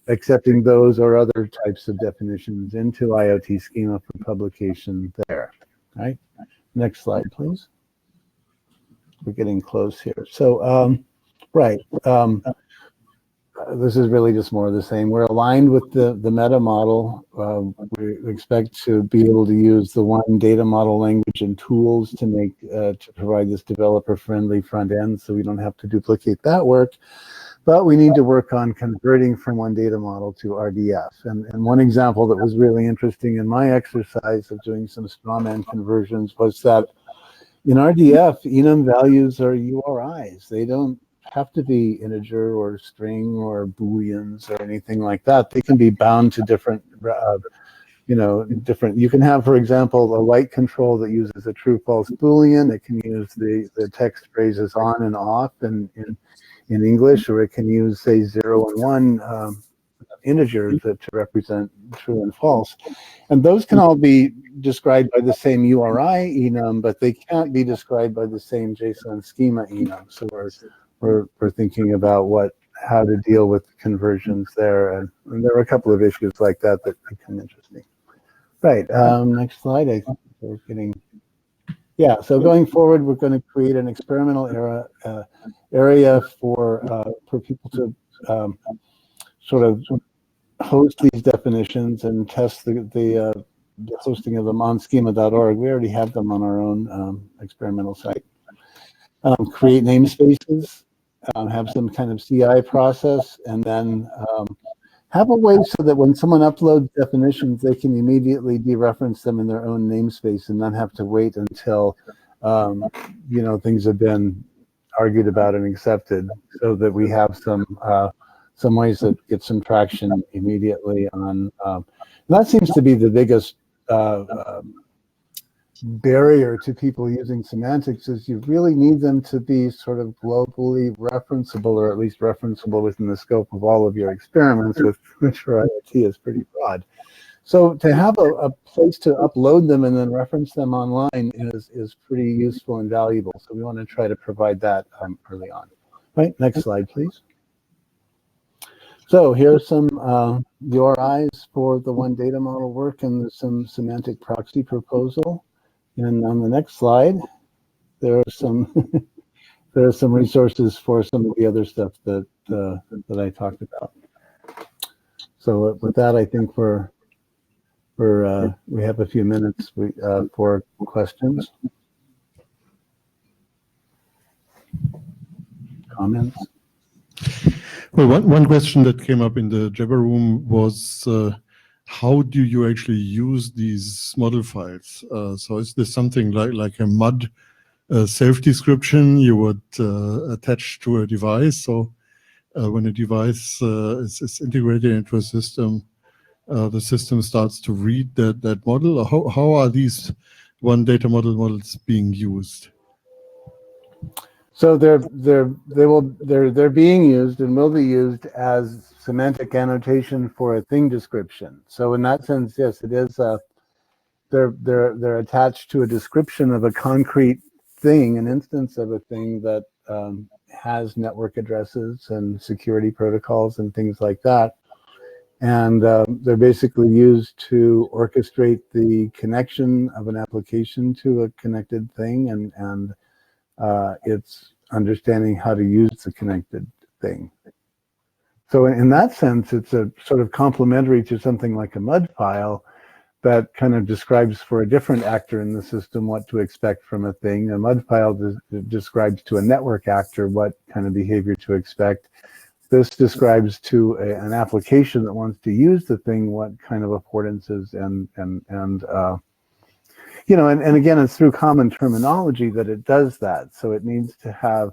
accepting those or other types of definitions into IoT schema for publication there. Right? Next slide, please. We're getting close here. So, right. This is really just more of the same. We're aligned with the meta model. We expect to be able to use the one data model language and tools to make to provide this developer-friendly front end, so we don't have to duplicate that work. But we need to work on converting from one data model to RDF. And one example that was really interesting in my exercise of doing some strawman conversions was that in RDF, enum values are URIs. They don't have to be integer or string or booleans or anything like that. They can be bound to different, different. You can have, for example, a light control that uses a true-false boolean. It can use the text phrases on and off in English, or it can use, say, 0 and 1 integers to represent true and false. And those can all be described by the same URI enum, but they can't be described by the same JSON schema enum. So we're thinking about how to deal with conversions there, and there are a couple of issues like that become interesting. Right. Next slide. I think we're getting. Yeah. So going forward, we're going to create an experimental area for people to sort of host these definitions and test the hosting of them on schema.org. We already have them on our own experimental site. Create namespaces. Have some kind of CI process, and then have a way so that when someone uploads definitions, they can immediately dereference them in their own namespace and not have to wait until things have been argued about and accepted, so that we have some ways that get some traction immediately on. That seems to be the biggest barrier to people using semantics, is you really need them to be sort of globally referenceable, or at least referenceable within the scope of all of your experiments, which for IoT is pretty broad. So to have a place to upload them and then reference them online is pretty useful and valuable. So we want to try to provide that early on. Right, next slide, please. So here's some URIs for the one data model work and some semantic proxy proposal. And on the next slide, there are some resources for some of the other stuff that I talked about. So with that, I think we have a few minutes for questions, comments. Well, one question that came up in the Jabber room was, how do you actually use these model files? So is this something like a MUD self-description you would attach to a device? So when a device is integrated into a system, the system starts to read that model? Or how are these one data models being used? So they're being used and will be used as semantic annotation for a thing description. So in that sense, yes, it is. They're attached to a description of a concrete thing, an instance of a thing that has network addresses and security protocols and things like that. And they're basically used to orchestrate the connection of an application to a connected thing, and it's understanding how to use the connected thing. So in that sense, it's a sort of complementary to something like a MUD file that kind of describes for a different actor in the system what to expect from a thing. A MUD file describes to a network actor what kind of behavior to expect. This describes to an application that wants to use the thing what kind of affordances and again, it's through common terminology that it does that. So it needs to have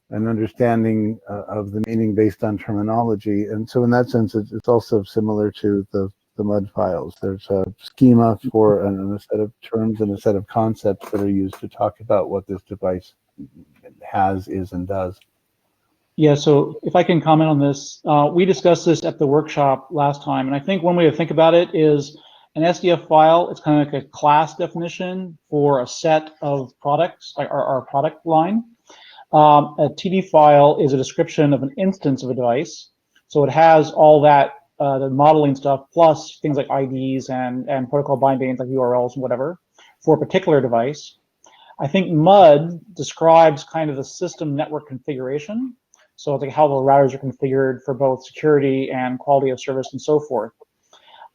an understanding of the meaning based on terminology. And so in that sense, it's also similar to the MUD files. There's a schema for a set of terms and a set of concepts that are used to talk about what this device has, is, and does. Yeah, so if I can comment on this, we discussed this at the workshop last time, and I think one way to think about it is an SDF file, it's kind of like a class definition for a set of products, like our product line. A TD file is a description of an instance of a device. So it has all that, the modeling stuff, plus things like IDs and protocol bindings like URLs and whatever for a particular device. I think MUD describes kind of the system network configuration. So it's like how the routers are configured for both security and quality of service and so forth.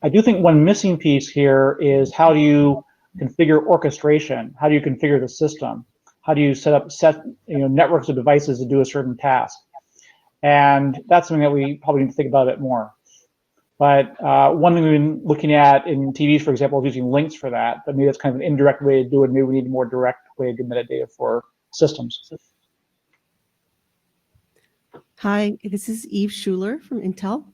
I do think one missing piece here is how do you configure orchestration? How do you configure the system? How do you set networks of devices to do a certain task? And that's something that we probably need to think about a bit more. But one thing we've been looking at in TVs, for example, is using links for that. But maybe that's kind of an indirect way to do it. Maybe we need a more direct way to do metadata for systems. Hi, this is Eve Schuler from Intel.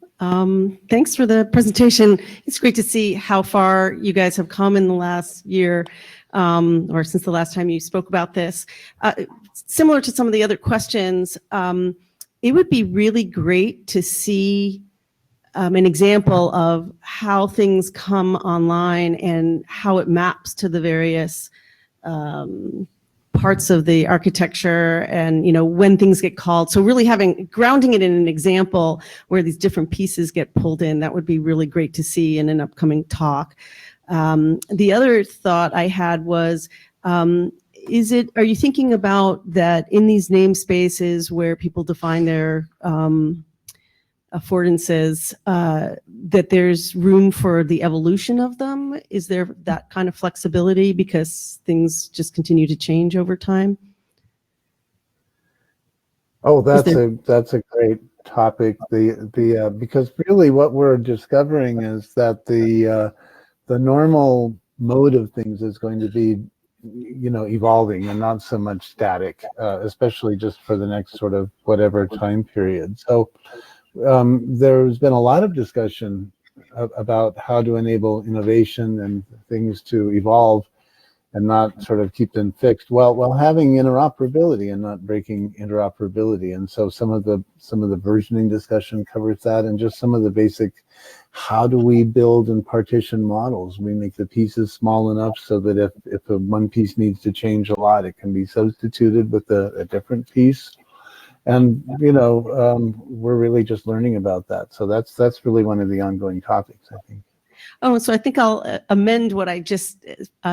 Thanks for the presentation. It's great to see how far you guys have come in the last year, or since the last time you spoke about this. Similar to some of the other questions, it would be really great to see an example of how things come online and how it maps to the various parts of the architecture, and when things get called. So really grounding it in an example where these different pieces get pulled in, that would be really great to see in an upcoming talk. The other thought I had was, are you thinking about that in these namespaces where people define their affordances, that there's room for the evolution of them? Is there that kind of flexibility because things just continue to change over time? Oh, that's a great topic. Because really what we're discovering is that the normal mode of things is going to be, evolving and not so much static, especially just for the next sort of whatever time period. So there's been a lot of discussion about how to enable innovation and things to evolve and not sort of keep them fixed, while having interoperability and not breaking interoperability. And so some of the versioning discussion covers that, and just some of the basic, how do we build and partition models? We make the pieces small enough so that if one piece needs to change a lot, it can be substituted with a different piece. And we're really just learning about that. So that's really one of the ongoing topics, I think. Oh, so I think I'll amend what I just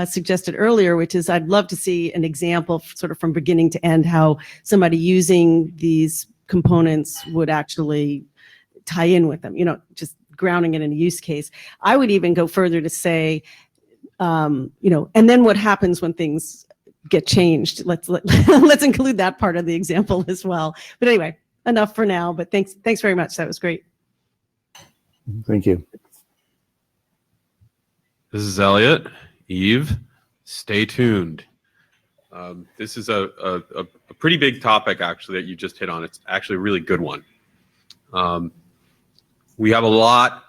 suggested earlier, which is I'd love to see an example sort of from beginning to end, how somebody using these components would actually tie in with them, just grounding it in a use case. I would even go further to say, and then what happens when things get changed? Let's include that part of the example as well. But anyway, enough for now, but thanks very much. That was great. Thank you. This is Elliot. Eve, stay tuned. This is a pretty big topic, actually, that you just hit on. It's actually a really good one. We have a lot,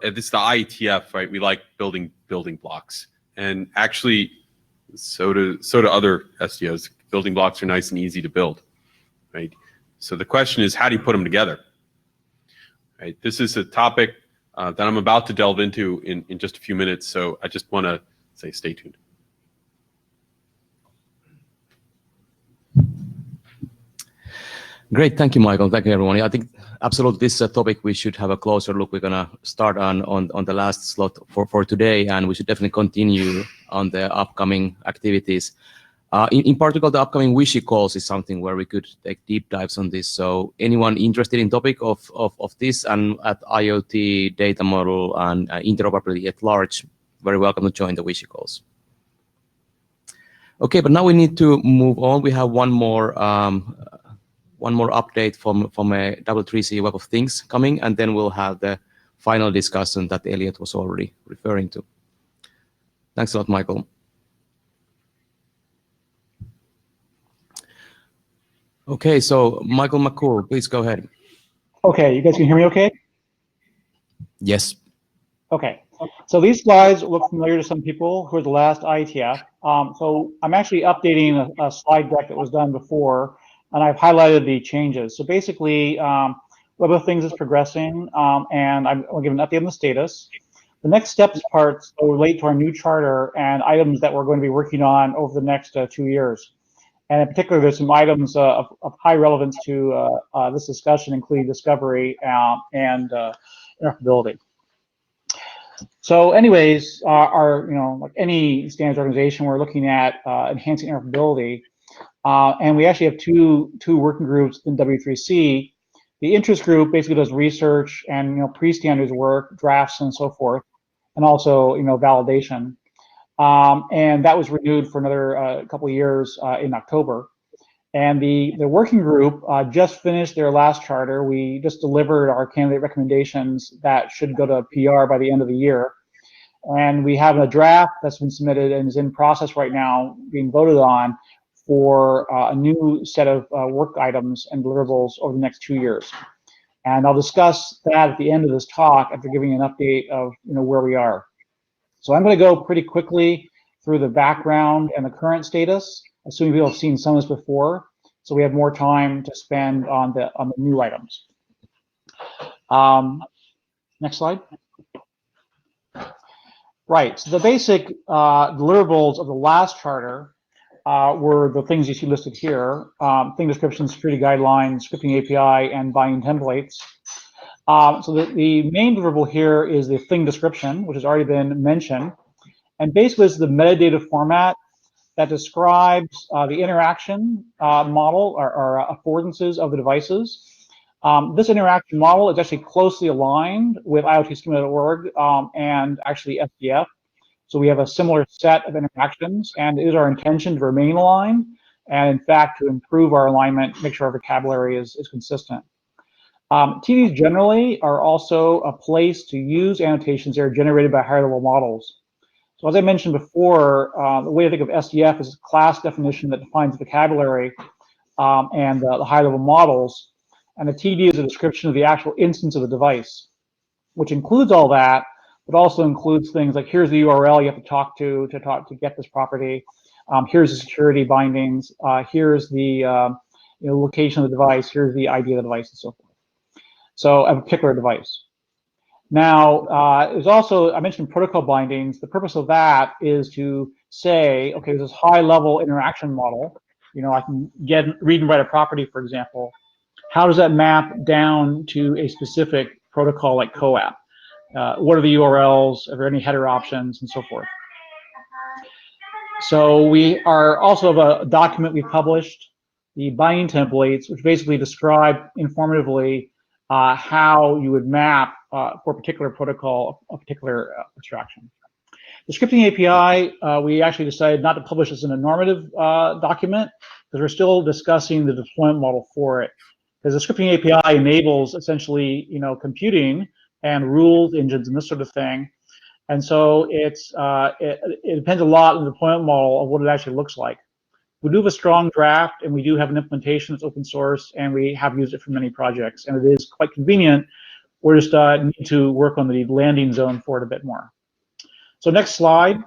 this is the IETF, right? We like building blocks. And actually, so do other SDOs. Building blocks are nice and easy to build, right? So the question is, how do you put them together? Right? This is a topic that I'm about to delve into in just a few minutes, so I just want to say stay tuned. Great, thank you, Michael. Thank you, everyone. I think absolutely this is a topic we should have a closer look. We're gonna start on the last slot for today, and we should definitely continue on the upcoming activities. In particular, the upcoming Wishy calls is something where we could take deep dives on this. So anyone interested in topic of this and at IoT data model and interoperability at large, very welcome to join the Wishy calls. Okay, but now we need to move on. We have one more update from a W3C Web of Things coming, and then we'll have the final discussion that Elliot was already referring to. Thanks a lot, Michael. Okay, so Michael McCool, please go ahead. Okay, you guys can hear me okay? Yes. Okay, so these slides look familiar to some people who are the last IETF. So I'm actually updating a slide deck that was done before, and I've highlighted the changes. So basically, Web of Things is progressing, and I'll give an update on the status. The next steps parts relate to our new charter and items that we're going to be working on over the next 2 years. And in particular, there's some items of high relevance to this discussion, including discovery and interoperability. So anyways, like any standards organization, we're looking at enhancing interoperability. And we actually have two working groups in W3C. The interest group basically does research and pre-standards work, drafts, and so forth, and also validation. And that was renewed for another couple of years in October. And the working group just finished their last charter. We just delivered our candidate recommendations that should go to PR by the end of the year. And we have a draft that's been submitted and is in process right now, being voted on for a new set of work items and deliverables over the next 2 years. And I'll discuss that at the end of this talk after giving an update of where we are. So I'm going to go pretty quickly through the background and the current status, assuming people have seen some of this before, so we have more time to spend on the new items. Next slide. Right, so the basic deliverables of the last charter were the things you see listed here: thing descriptions, security guidelines, scripting API, and binding templates. So the main deliverable here is the thing description, which has already been mentioned. And basically, this is the metadata format that describes the interaction model or affordances of the devices. This interaction model is actually closely aligned with IoTschema.org and actually SDF. So we have a similar set of interactions, and it is our intention to remain aligned, and in fact, to improve our alignment, make sure our vocabulary is consistent. TDs generally are also a place to use annotations that are generated by higher level models. So as I mentioned before, the way I think of SDF is a class definition that defines vocabulary and the high level models. And the TD is a description of the actual instance of the device, which includes all that, but also includes things like here's the URL you have to talk to get this property. Here's the security bindings. Here's the location of the device. Here's the ID of the device, and so forth. So a particular device. Now, there's also, I mentioned protocol bindings. The purpose of that is to say, okay, there's this high-level interaction model. I can read and write a property, for example. How does that map down to a specific protocol like CoAP? What are the URLs? Are there any header options, and so forth? So we are also have a document we published, the binding templates, which basically describe informatively how you would map for a particular protocol, a particular abstraction. The scripting API, we actually decided not to publish this in a normative document because we're still discussing the deployment model for it. Because the scripting API enables essentially, computing and rules engines and this sort of thing. And so it depends a lot on the deployment model of what it actually looks like. We do have a strong draft, and we do have an implementation that's open source, and we have used it for many projects, and it is quite convenient. We're just need to work on the landing zone for it a bit more. So next slide,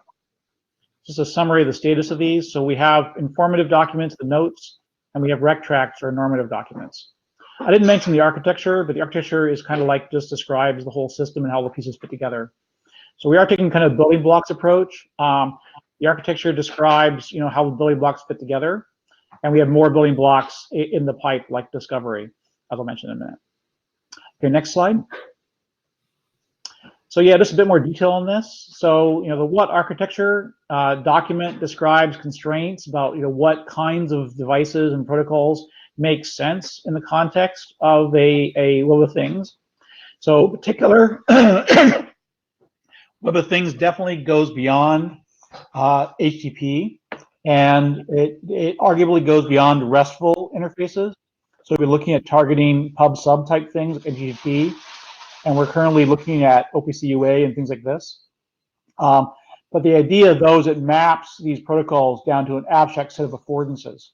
just a summary of the status of these. So we have informative documents, the notes, and we have rec tracks or normative documents. I didn't mention the architecture, but the architecture is kind of like just describes the whole system and how the pieces fit together. So we are taking kind of building blocks approach. The architecture describes, how the building blocks fit together, and we have more building blocks in the pipe, like discovery, as I'll mention in a minute. Okay, next slide. So yeah, just a bit more detail on this. So the what architecture document describes constraints about what kinds of devices and protocols make sense in the context of a web of things. So in particular. Web of Things definitely goes beyond HTTP, and it arguably goes beyond RESTful interfaces. So we're looking at targeting pub/sub type things like HTTP, and we're currently looking at OPC UA and things like this. But the idea, though, is it maps these protocols down to an abstract set of affordances.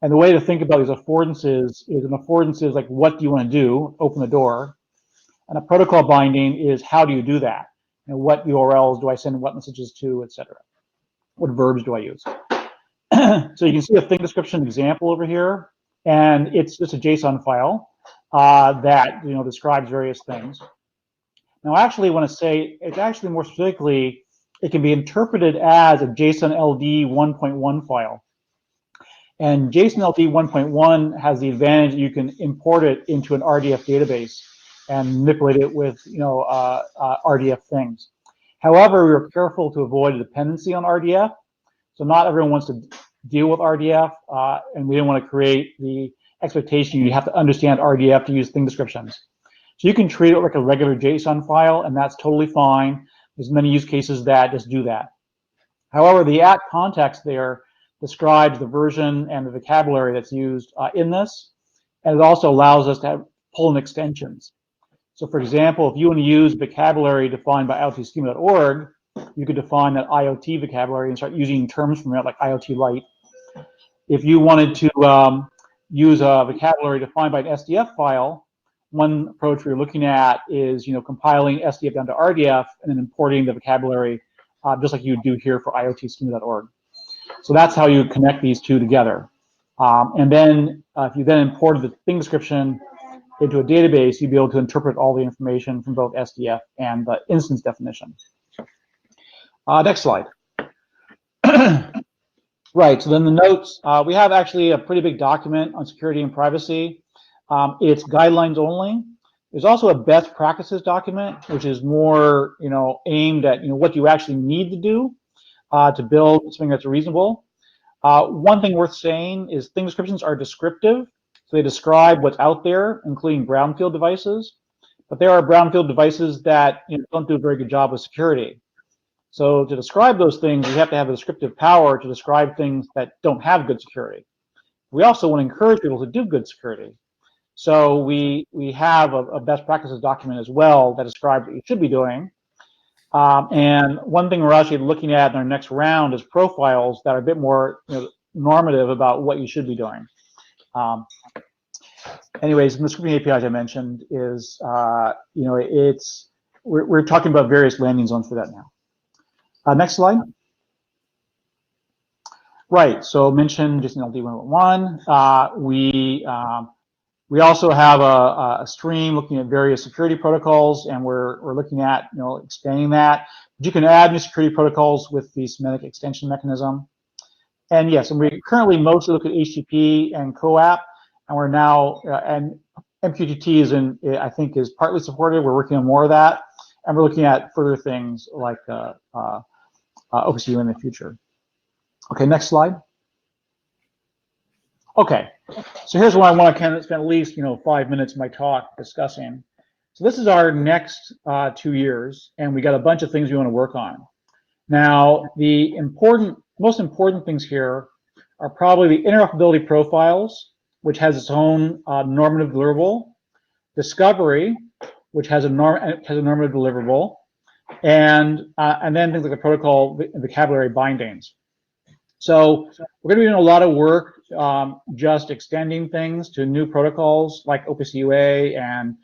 And the way to think about these affordances is an affordance is like, what do you want to do? Open the door. And a protocol binding is, how do you do that? What URLs do I send what messages to, etc. What verbs do I use? So you can see a thing description example over here, and it's just a JSON file that describes various things. Now, I actually want to say it's actually more specifically, it can be interpreted as a JSON LD 1.1 file. And JSON LD 1.1 has the advantage that you can import it into an RDF database and manipulate it with RDF things. However, we were careful to avoid a dependency on RDF. So not everyone wants to deal with RDF, and we didn't want to create the expectation you have to understand RDF to use thing descriptions. So you can treat it like a regular JSON file, and that's totally fine. There's many use cases that just do that. However, the at context there describes the version and the vocabulary that's used in this, and it also allows us to pull in extensions. So for example, if you want to use vocabulary defined by IoTschema.org, you could define that IoT vocabulary and start using terms from it like IoT Lite. If you wanted to use a vocabulary defined by an SDF file, one approach we're looking at is compiling SDF down to RDF and then importing the vocabulary just like you would do here for IoTschema.org. So that's how you connect these two together. And then if you then imported the thing description into a database, you'd be able to interpret all the information from both SDF and the instance definition. Next slide. Right, so then the notes, we have actually a pretty big document on security and privacy. It's guidelines only. There's also a best practices document, which is more aimed at what you actually need to do to build something that's reasonable. One thing worth saying is thing descriptions are descriptive. So they describe what's out there, including brownfield devices. But there are brownfield devices that don't do a very good job with security. So to describe those things, you have to have a descriptive power to describe things that don't have good security. We also want to encourage people to do good security. So we have a best practices document as well that describes what you should be doing. And one thing we're actually looking at in our next round is profiles that are a bit more normative about what you should be doing. Anyways, the scripting APIs I mentioned is, we're talking about various landing zones for that now. Next slide. Right, so mentioned just in LD101, we also have a stream looking at various security protocols, and we're looking at expanding that. But you can add new security protocols with the semantic extension mechanism. And yes, and we currently mostly look at HTTP and CoAP, and we're now and MQTT I think is partly supported. We're working on more of that, and we're looking at further things like OpenCU in the future. Okay, next slide. Okay, so here's what I want to kind of spend at least 5 minutes of my talk discussing. So this is our next 2 years, and we got a bunch of things we want to work on. Now, the most important things here are probably the interoperability profiles, which has its own normative deliverable, discovery, which has a normative deliverable, and then things like the protocol vocabulary bindings. So we're going to be doing a lot of work just extending things to new protocols like OpenCUA and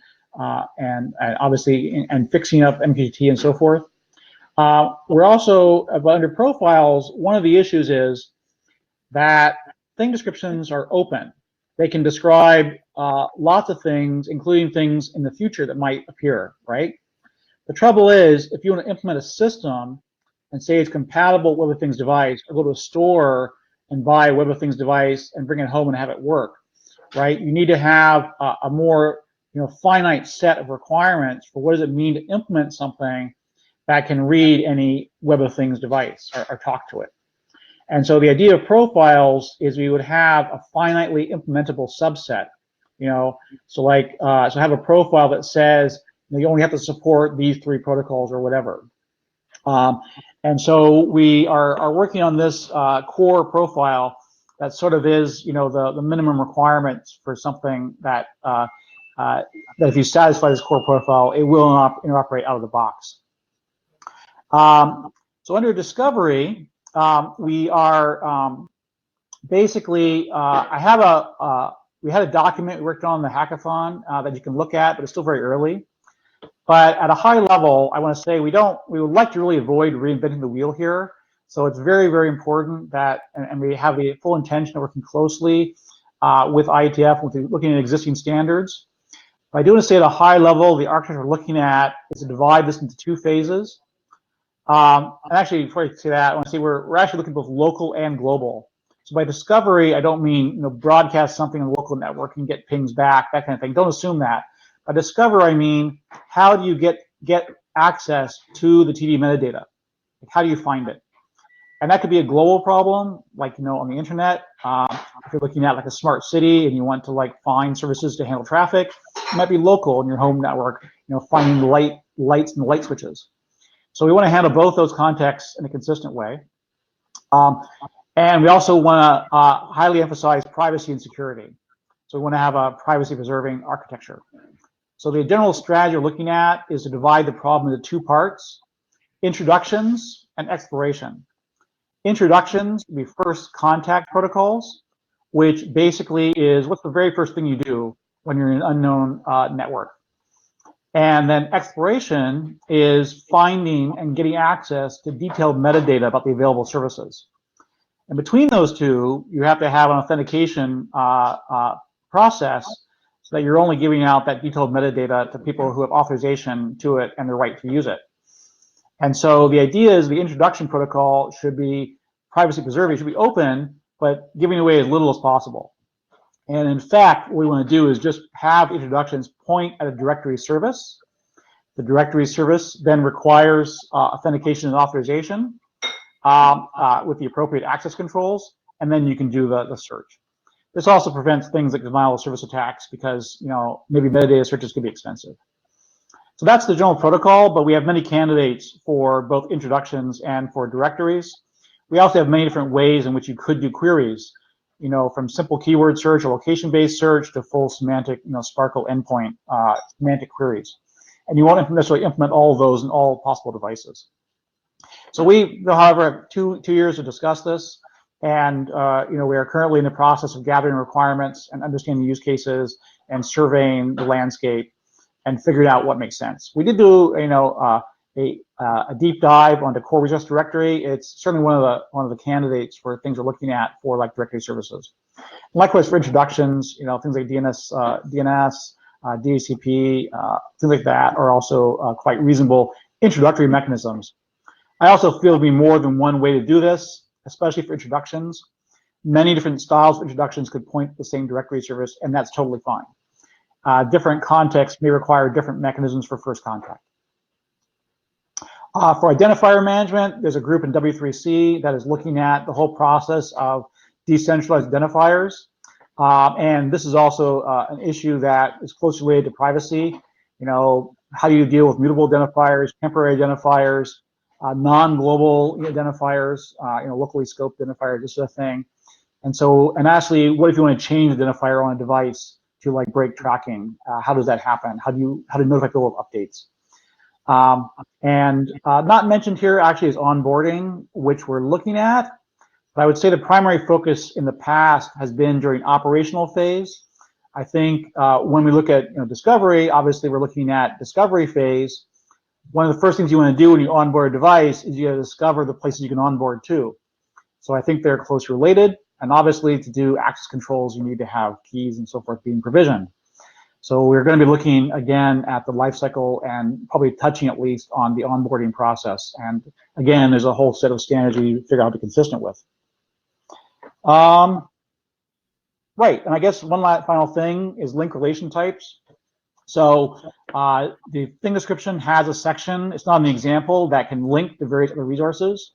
obviously fixing up MQTT and so forth. We're also, under profiles, one of the issues is that thing descriptions are open. They can describe lots of things, including things in the future that might appear, right? The trouble is, if you want to implement a system and say it's compatible with WebOfThings device, or go to a store and buy a WebOfThings device and bring it home and have it work, right? You need to have a more finite set of requirements for what does it mean to implement something that can read any WebOfThings device or talk to it. And so the idea of profiles is we would have a finitely implementable subset, so have a profile that says you only have to support these 3 protocols or whatever. And so we are working on this core profile that sort of is, the minimum requirements for something that if you satisfy this core profile, it will interoperate out of the box. So under discovery, we are basically, we had a document we worked on in the hackathon that you can look at, but it's still very early. But at a high level, I want to say we would like to really avoid reinventing the wheel here. So it's very, very important that, and we have the full intention of working closely with IETF, looking at existing standards. But I do want to say at a high level, the architecture we're looking at is to divide this into 2 phases. And actually, before I say that, I want to say we're actually looking at both local and global. So by discovery, I don't mean broadcast something on the local network and get pings back, that kind of thing. Don't assume that. By discover, I mean, how do you get access to the TD metadata? Like, how do you find it? And that could be a global problem, like on the internet. If you're looking at like a smart city and you want to find services to handle traffic, it might be local in your home network. Finding the lights and the light switches. So we want to handle both those contexts in a consistent way. And we also want to highly emphasize privacy and security. So we want to have a privacy-preserving architecture. So the general strategy we're looking at is to divide the problem into 2 parts: introductions and exploration. Introductions would be first contact protocols, which basically is what's the very first thing you do when you're in an unknown network. And then exploration is finding and getting access to detailed metadata about the available services. And between those 2, you have to have an authentication process so that you're only giving out that detailed metadata to people who have authorization to it and the right to use it. And so the idea is the introduction protocol should be privacy preserving, should be open, but giving away as little as possible. And in fact, what we want to do is just have introductions point at a directory service. The directory service then requires authentication and authorization with the appropriate access controls, and then you can do the search. This also prevents things like denial of service attacks because maybe metadata searches can be expensive. So that's the general protocol, but we have many candidates for both introductions and for directories. We also have many different ways in which you could do queries. from simple keyword search or location-based search to full semantic, Sparkle endpoint semantic queries. And you won't necessarily implement all of those in all possible devices. So we, however, have two years to discuss this, and we are currently in the process of gathering requirements and understanding use cases and surveying the landscape and figuring out what makes sense. We did do, a deep dive onto core resource directory. It's certainly one of the candidates for things we're looking at for like directory services. Likewise for introductions, things like DNS, DHCP, things like that are also quite reasonable introductory mechanisms. I also feel there'll be more than one way to do this, especially for introductions. Many different styles of introductions could point to the same directory service, and that's totally fine. Different contexts may require different mechanisms for first contact. For identifier management, there's a group in W3C that is looking at the whole process of decentralized identifiers. And this is also an issue that is closely related to privacy. How do you deal with mutable identifiers, temporary identifiers, non-global identifiers, locally scoped identifiers, this sort of thing. And actually, what if you want to change the identifier on a device to like break tracking? How does that happen? How do you notify people of updates? Not mentioned here actually is onboarding, which we're looking at. But I would say the primary focus in the past has been during operational phase. I think when we look at discovery, obviously we're looking at discovery phase. One of the first things you want to do when you onboard a device is you got to discover the places you can onboard to. So I think they're closely related. And obviously to do access controls, you need to have keys and so forth being provisioned. So we're going to be looking again at the lifecycle and probably touching at least on the onboarding process. And again, there's a whole set of standards we figure out to be consistent with. Right, and I guess one last final thing is link relation types. So the thing description has a section, it's not an example, that can link to various other resources.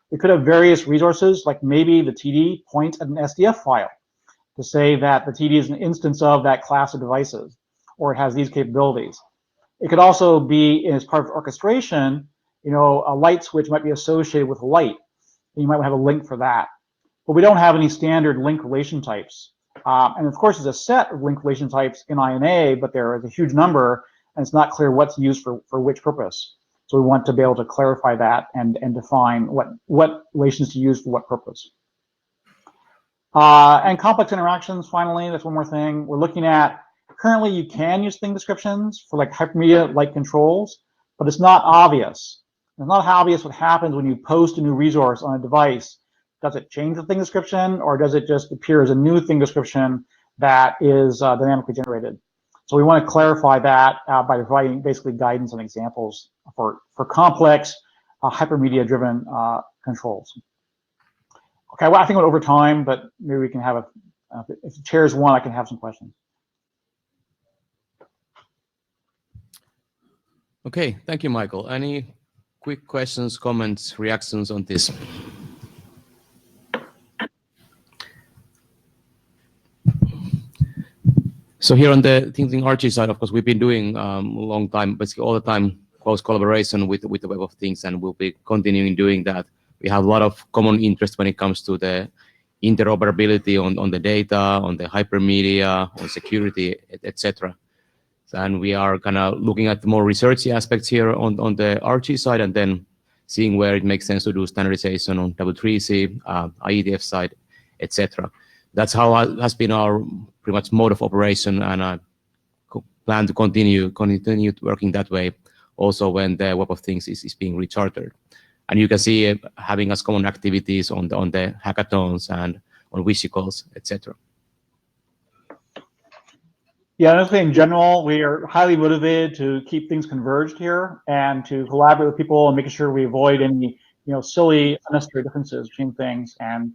We could have various resources, like maybe the TD points at an SDF file to say that the TD is an instance of that class of devices, or it has these capabilities. It could also be, as part of orchestration, a light switch might be associated with light, and you might have a link for that. But we don't have any standard link relation types. And of course, there's a set of link relation types in INA, but there is a huge number, and it's not clear what's used for which purpose. So we want to be able to clarify that and define what relations to use for what purpose. And complex interactions, finally, that's one more thing. We're looking at, currently you can use thing descriptions for like hypermedia-like controls, but it's not obvious. It's not obvious what happens when you post a new resource on a device. Does it change the thing description, or does it just appear as a new thing description that is dynamically generated? So we want to clarify that by providing basically guidance and examples for complex hypermedia-driven controls. Okay, well, I think we're over time, but maybe we can have if the chair's one, I can have some questions. Okay, thank you, Michael. Any quick questions, comments, reactions on this? So here on the thinking RG side, of course, we've been doing a long time, basically all the time, close collaboration with the Web of Things, and we'll be continuing doing that. We have a lot of common interest when it comes to the interoperability on the data, on the hypermedia, on security, etc. And we are kind of looking at the more researchy aspects here on the RG side, and then seeing where it makes sense to do standardization on W3C, IETF side, etc. That's how has been our pretty much mode of operation, and I plan to continue working that way also when the Web of Things is being rechartered. And you can see having us common activities on the hackathons and on wishicals, etc. Yeah, I think in general, we are highly motivated to keep things converged here and to collaborate with people and making sure we avoid any silly unnecessary differences between things and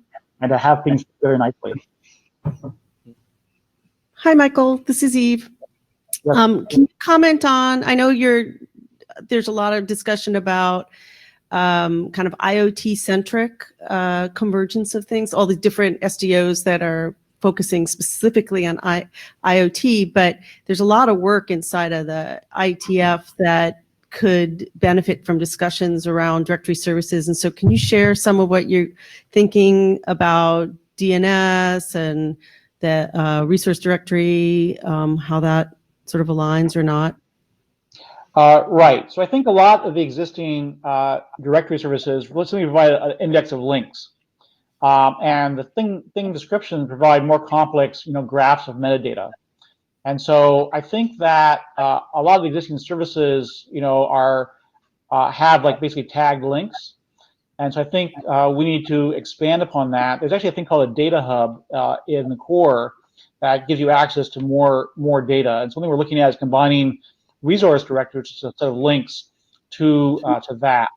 to have things very nicely. Hi, Michael. This is Eve. Yes. Can you comment on? I know there's a lot of discussion about kind of IoT-centric convergence of things, all the different SDOs that are focusing specifically on IoT, but there's a lot of work inside of the IETF that could benefit from discussions around directory services. And so can you share some of what you're thinking about DNS and the resource directory, how that sort of aligns or not? Right. So I think a lot of the existing directory services, let's say, provide an index of links, and the thing descriptions provide more complex, graphs of metadata. And so I think that a lot of the existing services, have like basically tagged links. And so I think we need to expand upon that. There's actually a thing called a data hub in the core that gives you access to more data. And something we're looking at is combining resource directory, which is a set of links, to that.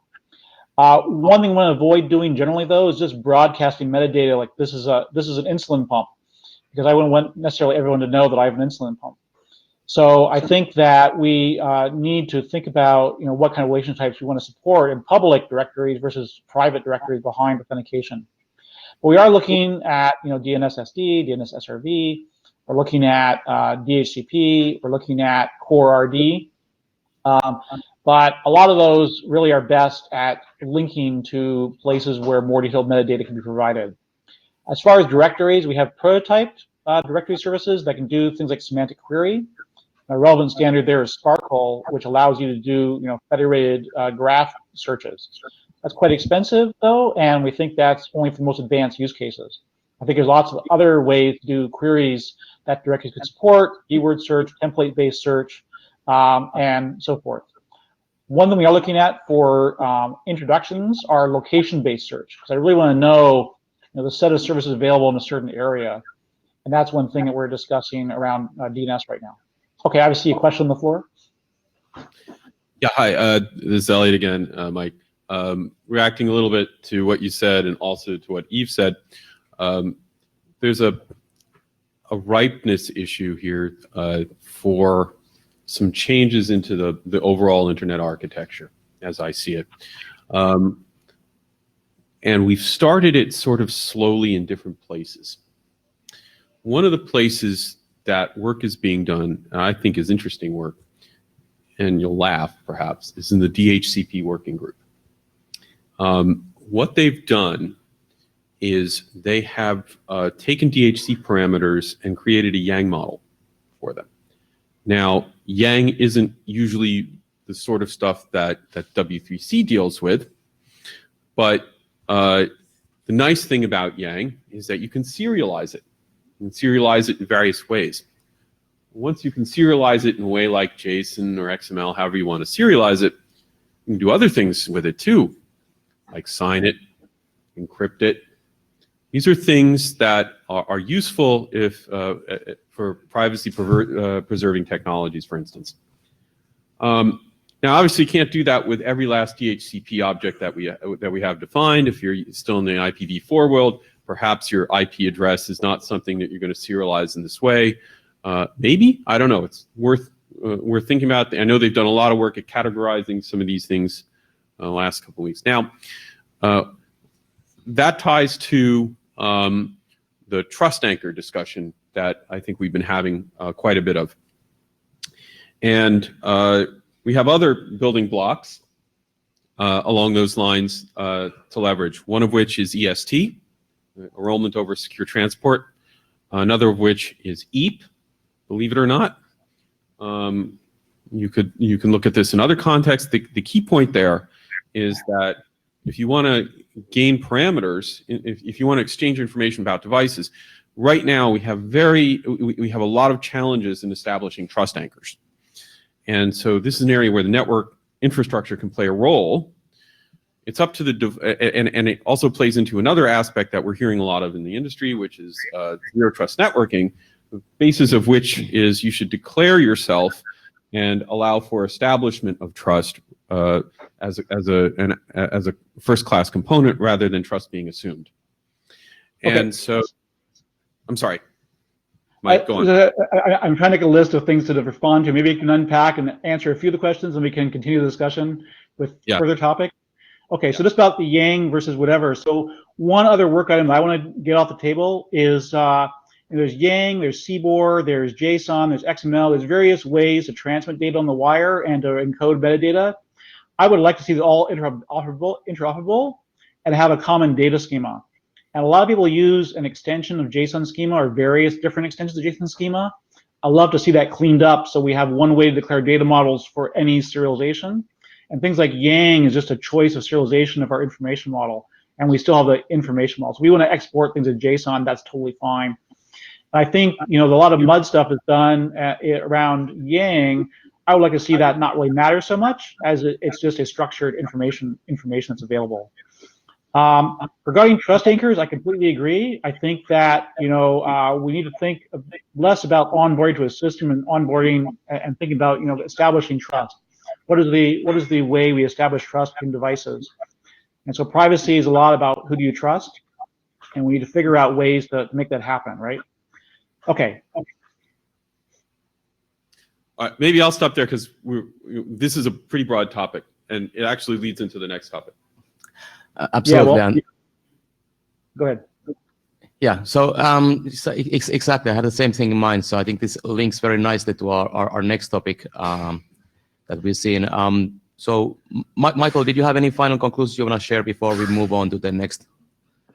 One thing we want to avoid doing generally, though, is just broadcasting metadata like this is an insulin pump, because I wouldn't want necessarily everyone to know that I have an insulin pump. So I think that we need to think about what kind of relation types we want to support in public directories versus private directories behind authentication. But we are looking at DNSSD, DNSSRV. We're looking at DHCP. We're looking at Core RD. But a lot of those really are best at linking to places where more detailed metadata can be provided. As far as directories, we have prototyped directory services that can do things like semantic query. A relevant standard there is Sparkle, which allows you to do federated graph searches. That's quite expensive, though, and we think that's only for the most advanced use cases. I think there's lots of other ways to do queries that directories could support: keyword search, template-based search, and so forth. One thing we are looking at for introductions are location-based search, because I really want to know, the set of services available in a certain area, and that's one thing that we're discussing around DNS right now. Okay, I see a question on the floor. Yeah, hi, this is Elliot again, Mike. Reacting a little bit to what you said and also to what Eve said, there's a ripeness issue here for some changes into the overall internet architecture, as I see it. And we've started it sort of slowly in different places. One of the places that work is being done, and I think is interesting work, and you'll laugh perhaps, is in the DHCP working group. What they've done is they have taken DHCP parameters and created a Yang model for them. Now, Yang isn't usually the sort of stuff that W3C deals with, but the nice thing about Yang is that you can serialize it. You can serialize it in various ways. Once you can serialize it in a way like JSON or XML, however you want to serialize it, you can do other things with it too, like sign it, encrypt it. These are things that are useful if for privacy preserving technologies, for instance. Now, obviously, you can't do that with every last DHCP object that we have defined. If you're still in the IPv4 world, perhaps your IP address is not something that you're going to serialize in this way. Maybe, I don't know. It's worth thinking about. I know they've done a lot of work at categorizing some of these things the last couple of weeks. Now, that ties to the trust anchor discussion that I think we've been having quite a bit of. And we have other building blocks along those lines to leverage, one of which is EST, enrollment over secure transport, another of which is EAP, believe it or not. You can look at this in other contexts. The key point there is that if you want to gain parameters, if you want to exchange information about devices, right now we have a lot of challenges in establishing trust anchors. And so this is an area where the network infrastructure can play a role. It's up to and it also plays into another aspect that we're hearing a lot of in the industry, which is zero trust networking, the basis of which is you should declare yourself and allow for establishment of trust as a first-class component rather than trust being assumed. And okay. So, I'm sorry. Mike, go on. I'm trying to make a list of things to respond to. Maybe you can unpack and answer a few of the questions, and we can continue the discussion with further topics. Okay, so just about the Yang versus whatever. So one other work item that I want to get off the table is there's Yang, there's CBOR, there's JSON, there's XML. There's various ways to transmit data on the wire and to encode metadata. I would like to see it all interoperable and have a common data schema. And a lot of people use an extension of JSON schema or various different extensions of JSON schema. I love to see that cleaned up so we have one way to declare data models for any serialization. And things like Yang is just a choice of serialization of our information model. And we still have the information model. So we want to export things in JSON, that's totally fine. I think, a lot of MUD stuff is done around Yang. I would like to see that not really matter so much as it's just a structured information that's available. Regarding trust anchors, I completely agree. I think that we need to think less about onboarding to a system and onboarding and thinking about establishing trust. What is the way we establish trust in devices? And so privacy is a lot about who do you trust, and we need to figure out ways to make that happen, right? Okay. All right, maybe I'll stop there because this is a pretty broad topic, and it actually leads into the next topic. Absolutely. Yeah, well, go ahead. Yeah, so exactly, I had the same thing in mind. So I think this links very nicely to our next topic that we've seen. So Michael, did you have any final conclusions you want to share before we move on to the next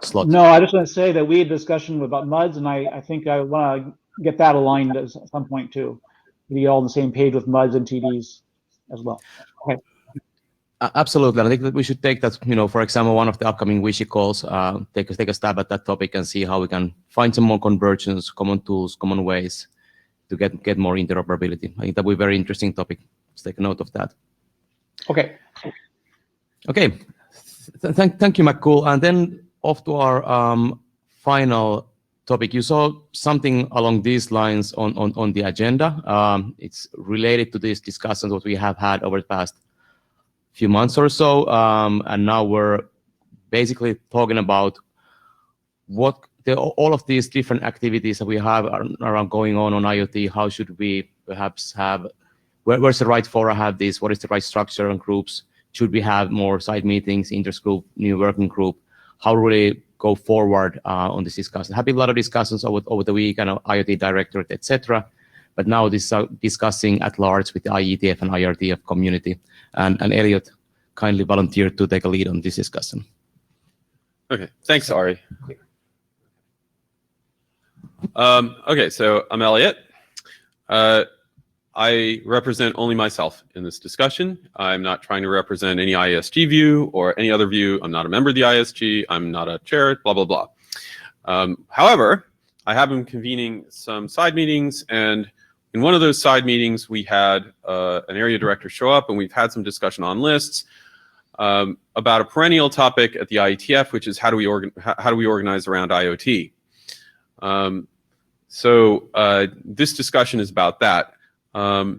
slot? No, I just want to say that we had a discussion about MUDs, and I think I want to get that aligned at some point too. Be all on the same page with MUDs and TDs as well. Okay. Absolutely. I think that we should take that, for example, one of the upcoming Wishy calls, take a stab at that topic and see how we can find some more convergence, common tools, common ways to get more interoperability. I think that will be a very interesting topic. Let's take a note of that. Okay. Okay. Thank you, McCool. And then off to our final topic. You saw something along these lines on the agenda. It's related to these discussions that we have had over the past few months or so, and now we're basically talking about what all of these different activities that we have around going on IoT. How should we perhaps have? Where's the right fora have this? What is the right structure and groups? Should we have more side meetings, interest group, new working group? How really go forward on this discussion? Have been a lot of discussions over the week, and IoT Directorate, etc. But now this is discussing at large with the IETF and IRTF community. And Elliot kindly volunteered to take a lead on this discussion. Okay, thanks, Ari. Okay, so I'm Elliot. I represent only myself in this discussion. I'm not trying to represent any ISG view or any other view. I'm not a member of the ISG. I'm not a chair, blah, blah, blah. However, I have been convening some side meetings, and in one of those side meetings, we had an area director show up, and we've had some discussion on lists about a perennial topic at the IETF, which is how do we organize around IoT. So this discussion is about that. As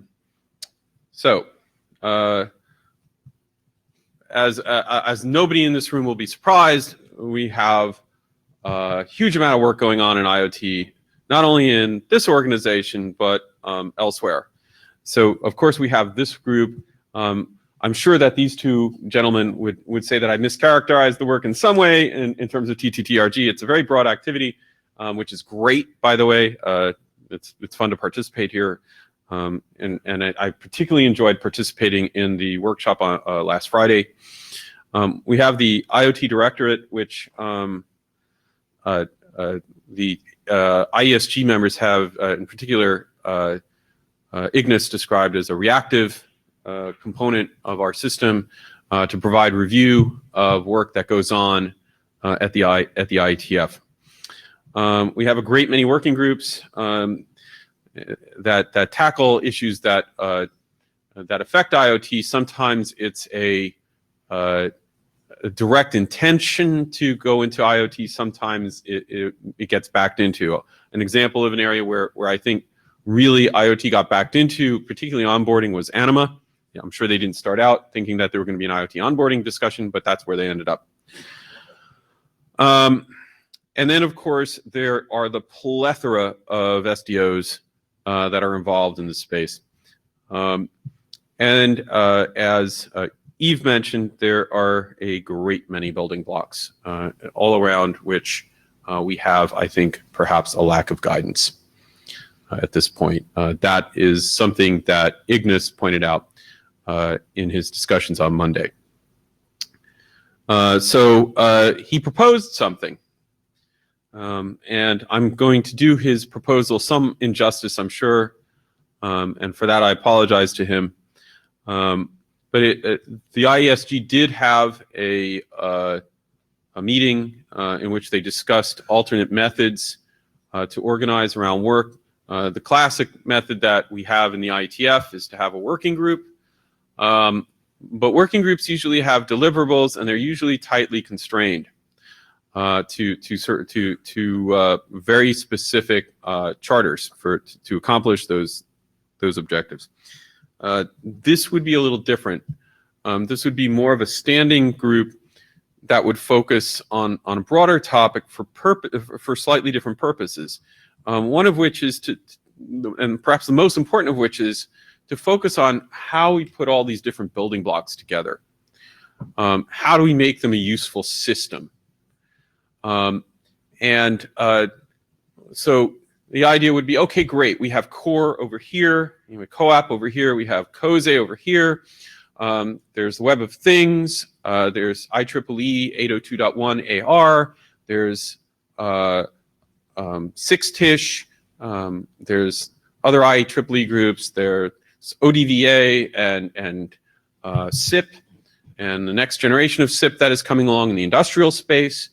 nobody in this room will be surprised, we have a huge amount of work going on in IoT, not only in this organization, but elsewhere. So, of course, we have this group. I'm sure that these two gentlemen would say that I mischaracterized the work in some way in terms of T2TRG. It's a very broad activity, which is great, by the way. It's fun to participate here. And I particularly enjoyed participating in the workshop on last Friday. We have the IoT Directorate, which the IESG members have, in particular, Ignis described as a reactive component of our system to provide review of work that goes on at the IETF. We have a great many working groups that tackle issues that affect IoT. Sometimes it's a direct intention to go into IoT. Sometimes it gets backed into. An example of an area where I think really IoT got backed into, particularly onboarding, was Anima. Yeah, I'm sure they didn't start out thinking that there were going to be an IoT onboarding discussion, but that's where they ended up. And then, of course, there are the plethora of SDOs that are involved in this space. As Eve mentioned, there are a great many building blocks all around which we have, I think, perhaps a lack of guidance at this point. That is something that Ignis pointed out in his discussions on Monday. So he proposed something. And I'm going to do his proposal some injustice, I'm sure, and for that I apologize to him. But the IESG did have a meeting in which they discussed alternate methods to organize around work. The classic method that we have in the IETF is to have a working group. But working groups usually have deliverables, and they're usually tightly constrained to very specific charters to accomplish those objectives. This would be a little different. This would be more of a standing group that would focus on a broader topic for slightly different purposes. One of which is and perhaps the most important of which is to focus on how we put all these different building blocks together. How do we make them a useful system? So the idea would be, okay, great, we have core over here, we have CoAP over here, we have COSE over here, there's the Web of Things, there's IEEE 802.1 AR, there's 6TISH, there's other IEEE groups, there's ODVA and SIP, and the next generation of SIP that is coming along in the industrial space.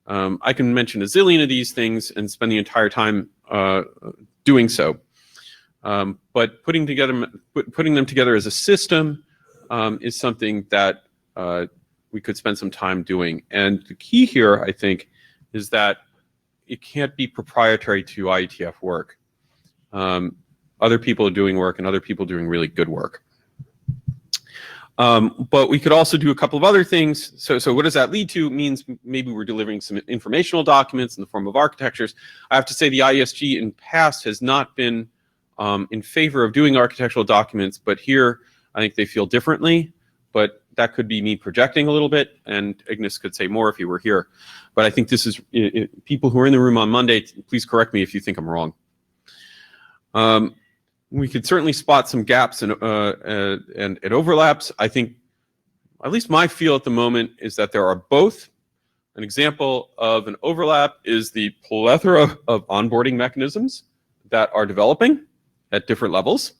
I can mention a zillion of these things and spend the entire time doing so. But putting them together as a system is something that we could spend some time doing. And the key here, I think, is that it can't be proprietary to IETF work. Other people are doing work and other people doing really good work. But we could also do a couple of other things. So what does that lead to? It means maybe we're delivering some informational documents in the form of architectures. I have to say the IESG in past has not been in favor of doing architectural documents, but here I think they feel differently. But that could be me projecting a little bit, and Ignis could say more if he were here. But I think this is, people who are in the room on Monday, please correct me if you think I'm wrong. We could certainly spot some gaps and overlaps. I think, at least my feel at the moment, is that there are both. An example of an overlap is the plethora of onboarding mechanisms that are developing at different levels.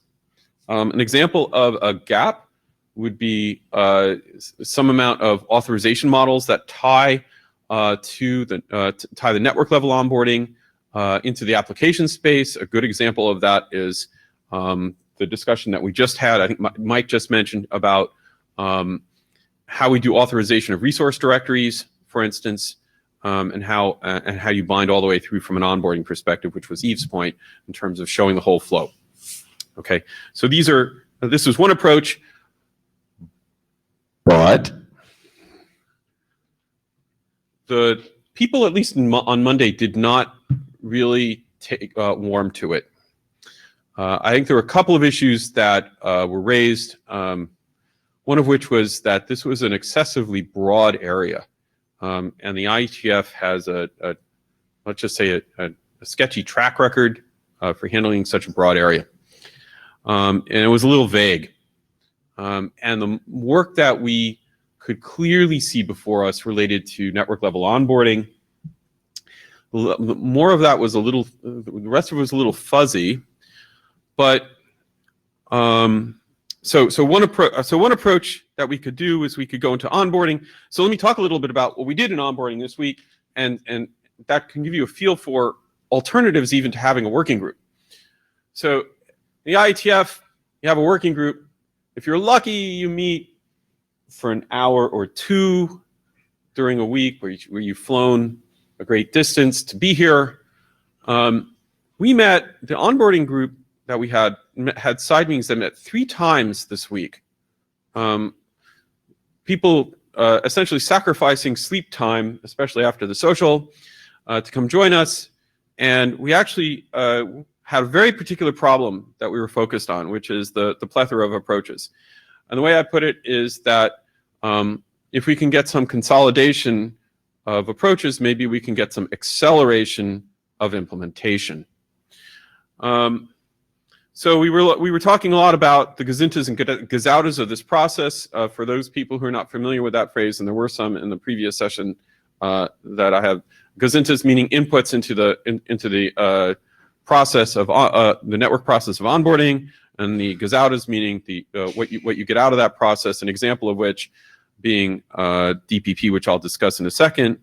An example of a gap would be some amount of authorization models that tie the network level onboarding into the application space. A good example of that is the discussion that we just had. I think Mike just mentioned about how we do authorization of resource directories, for instance, and how you bind all the way through from an onboarding perspective, which was Eve's point in terms of showing the whole flow. Okay, so this is one approach, but the people, at least on Monday, did not really take warm to it. I think there were a couple of issues that were raised, one of which was that this was an excessively broad area, and the IETF has let's just say a sketchy track record for handling such a broad area. And it was a little vague. And the work that we could clearly see before us related to network level onboarding, more of that was the rest of it was a little fuzzy. But so one approach that we could do is we could go into onboarding. So let me talk a little bit about what we did in onboarding this week, and that can give you a feel for alternatives even to having a working group. So the IETF, you have a working group. If you're lucky, you meet for an hour or two during a week where you've flown a great distance to be here. We met, the onboarding group that we had side meetings that met 3 times this week. People essentially sacrificing sleep time, especially after the social, to come join us. And we actually had a very particular problem that we were focused on, which is the plethora of approaches. And the way I put it is that if we can get some consolidation of approaches, maybe we can get some acceleration of implementation. So we were talking a lot about the gazintas and gazautas of this process. For those people who are not familiar with that phrase, and there were some in the previous session, that I have. Gazintas meaning inputs into the process of the network process of onboarding, and the gazoutas meaning the what you get out of that process. An example of which being DPP, which I'll discuss in a second.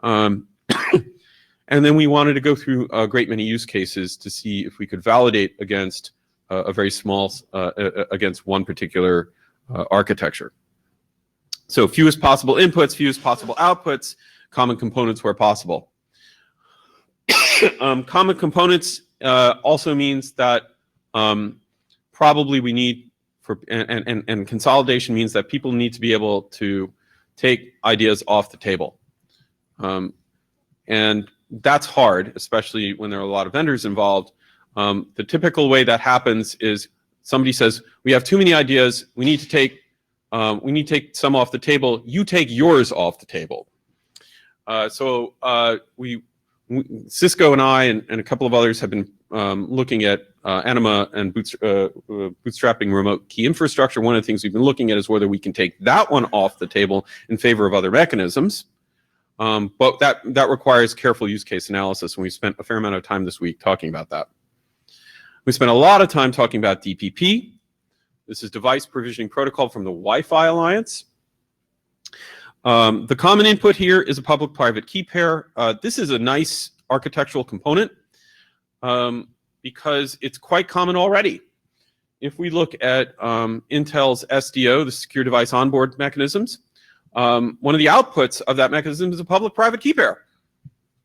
And then we wanted to go through a great many use cases to see if we could validate against a very small, against one particular architecture. So fewest possible inputs, fewest possible outputs, common components where possible. Common components also means that probably we need and consolidation means that people need to be able to take ideas off the table. And that's hard, especially when there are a lot of vendors involved. The typical way that happens is somebody says, we have too many ideas, we need to take some off the table, you take yours off the table. Cisco and I and a couple of others have been looking at Anima and bootstrapping remote key infrastructure. One of the things we've been looking at is whether we can take that one off the table in favor of other mechanisms. But that requires careful use case analysis, and we spent a fair amount of time this week talking about that. We spent a lot of time talking about DPP. This is Device Provisioning Protocol from the Wi-Fi Alliance. The common input here is a public-private key pair. This is a nice architectural component because it's quite common already. If we look at Intel's SDO, the Secure Device Onboard Mechanisms, one of the outputs of that mechanism is a public-private key pair,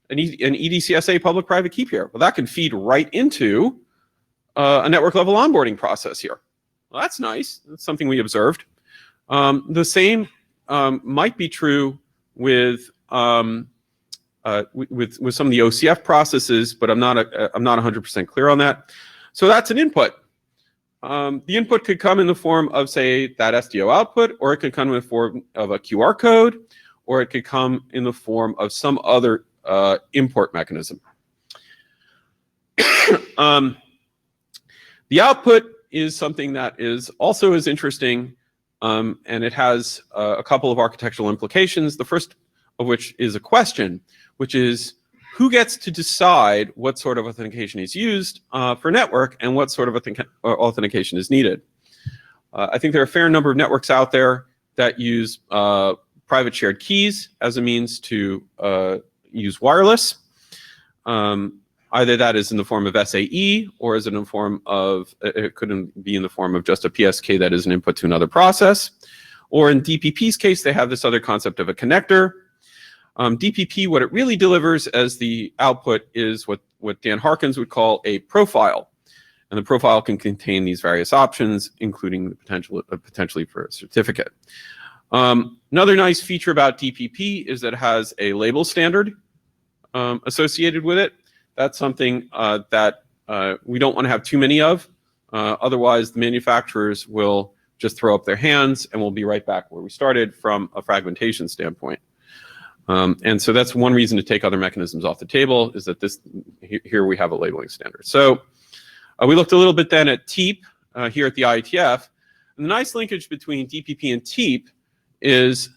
an EDCSA public-private key pair. Well, that can feed right into a network-level onboarding process here. Well, that's nice. That's something we observed. The same might be true with some of the OCF processes, but I'm not 100% clear on that. So that's an input. The input could come in the form of, say, that SDO output, or it could come in the form of a QR code, or it could come in the form of some other import mechanism. The output is something that is also as interesting, and it has a couple of architectural implications. The first of which is a question, which is, who gets to decide what sort of authentication is used for network and what sort of authentication is needed? I think there are a fair number of networks out there that use private shared keys as a means to use wireless. Either that is in the form of SAE, or is it in the form of, it couldn't be in the form of just a PSK that is an input to another process. Or in DPP's case, they have this other concept of a connector. DPP, what it really delivers as the output is what Dan Harkins would call a profile. And the profile can contain these various options, including the potentially for a certificate. Another nice feature about DPP is that it has a label standard associated with it. That's something that we don't want to have too many of. Otherwise, the manufacturers will just throw up their hands and we'll be right back where we started from a fragmentation standpoint. And so that's one reason to take other mechanisms off the table, is that here we have a labeling standard. So we looked a little bit then at TEEP here at the IETF. And the nice linkage between DPP and TEEP is,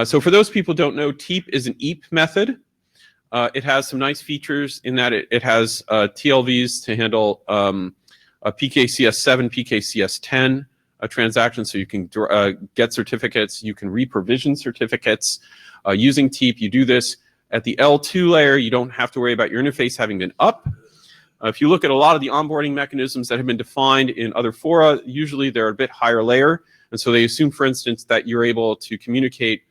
so for those people who don't know, TEEP is an EAP method. It has some nice features in that it has TLVs to handle a PKCS7, PKCS10 transactions, so you can get certificates, you can reprovision certificates. Using TEEP, you do this at the L2 layer. You don't have to worry about your interface having been up. If you look at a lot of the onboarding mechanisms that have been defined in other fora, usually they're a bit higher layer. And so they assume, for instance, that you're able to communicate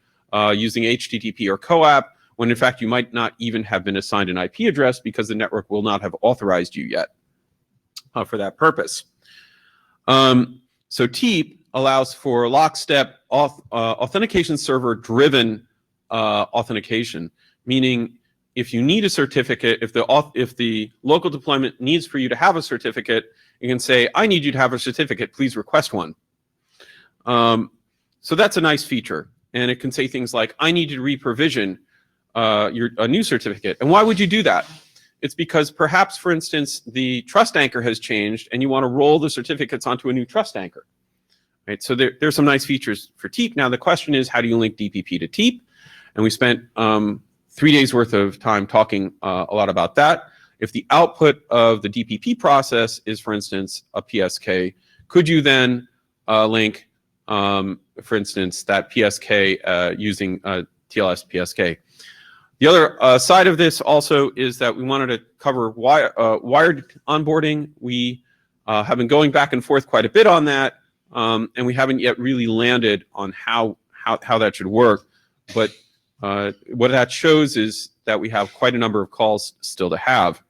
using HTTP or CoAP, when in fact you might not even have been assigned an IP address because the network will not have authorized you yet for that purpose. So TEEP allows for lockstep authentication server driven authentication, meaning if you need a certificate, if the local deployment needs for you to have a certificate, you can say, I need you to have a certificate, please request one. So that's a nice feature. And it can say things like, I need you to reprovision a new certificate. And why would you do that? It's because perhaps, for instance, the trust anchor has changed and you want to roll the certificates onto a new trust anchor. Right? So there's some nice features for TEEP. Now the question is, how do you link DPP to TEEP? And we spent 3 days worth of time talking a lot about that. If the output of the DPP process is, for instance, a PSK, could you then link, for instance, that PSK using TLS PSK? The other side of this also is that we wanted to cover wired onboarding. We have been going back and forth quite a bit on that, and we haven't yet really landed on how that should work. But what that shows is that we have quite a number of calls still to have.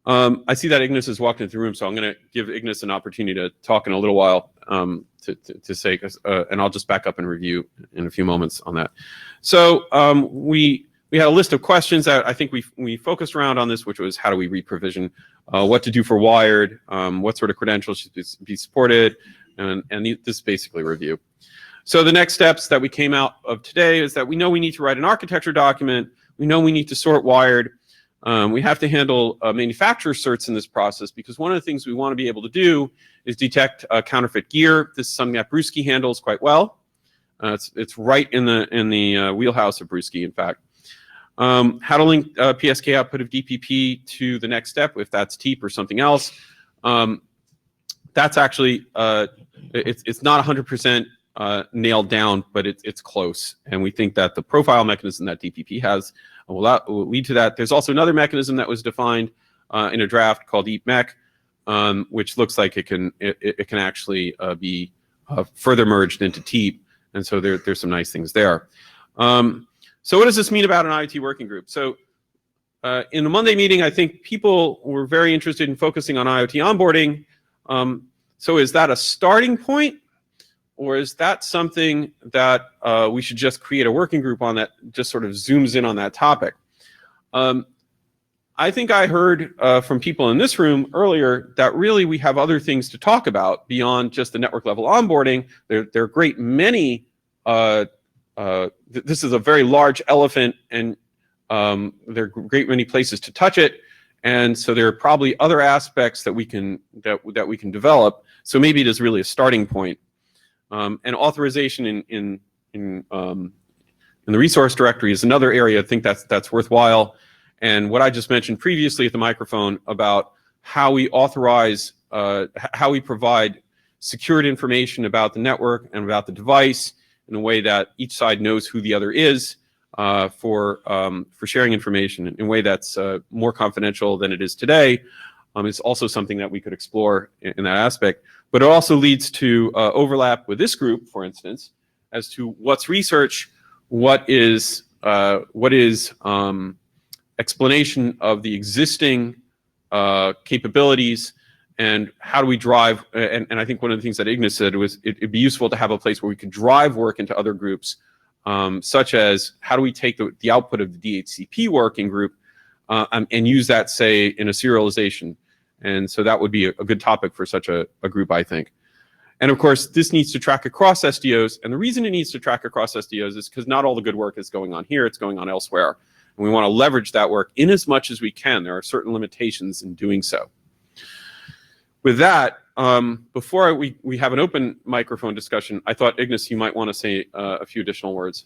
I see that Ignis has walked into the room, so I'm going to give Ignis an opportunity to talk in a little while to say, and I'll just back up and review in a few moments on that. So we had a list of questions that I think we focused around on this, which was how do we re-provision, what to do for wired, what sort of credentials should be supported, and this is basically a review. So the next steps that we came out of today is that we know we need to write an architecture document. We know we need to sort wired. We have to handle manufacturer certs in this process, because one of the things we want to be able to do is detect counterfeit gear. This is something that Brewski handles quite well. It's right in the wheelhouse of Brewski, in fact. How to link PSK output of DPP to the next step, if that's TEEP or something else. That's actually, it's not 100% nailed down, but it's close. And we think that the profile mechanism that DPP has will lead to that. There's also another mechanism that was defined in a draft called EAP-MEC, which looks like it can actually be further merged into TEEP. And so there's some nice things there. So what does this mean about an IoT working group? So in the Monday meeting, I think people were very interested in focusing on IoT onboarding. So is that a starting point? Or is that something that we should just create a working group on that just sort of zooms in on that topic? I think I heard from people in this room earlier that really we have other things to talk about beyond just the network level onboarding. There are a great many, this is a very large elephant, and there are a great many places to touch it. And so there are probably other aspects that we can develop. So maybe it is really a starting point. And authorization in the resource directory is another area I think that's worthwhile. And what I just mentioned previously at the microphone about how we authorize, how we provide secured information about the network and about the device in a way that each side knows who the other is for sharing information in a way that's more confidential than it is today. It's also something that we could explore in that aspect. But it also leads to overlap with this group, for instance, as to what's research, what is explanation of the existing capabilities, and how do we drive, and I think one of the things that Ignis said was it'd be useful to have a place where we could drive work into other groups, such as how do we take the output of the DHCP working group and use that, say, in a serialization. And so that would be a good topic for such a group, I think. And of course, this needs to track across SDOs. And the reason it needs to track across SDOs is because not all the good work is going on here, it's going on elsewhere. And we want to leverage that work in as much as we can. There are certain limitations in doing so. With that, before we have an open microphone discussion, I thought, Ignis, you might want to say a few additional words.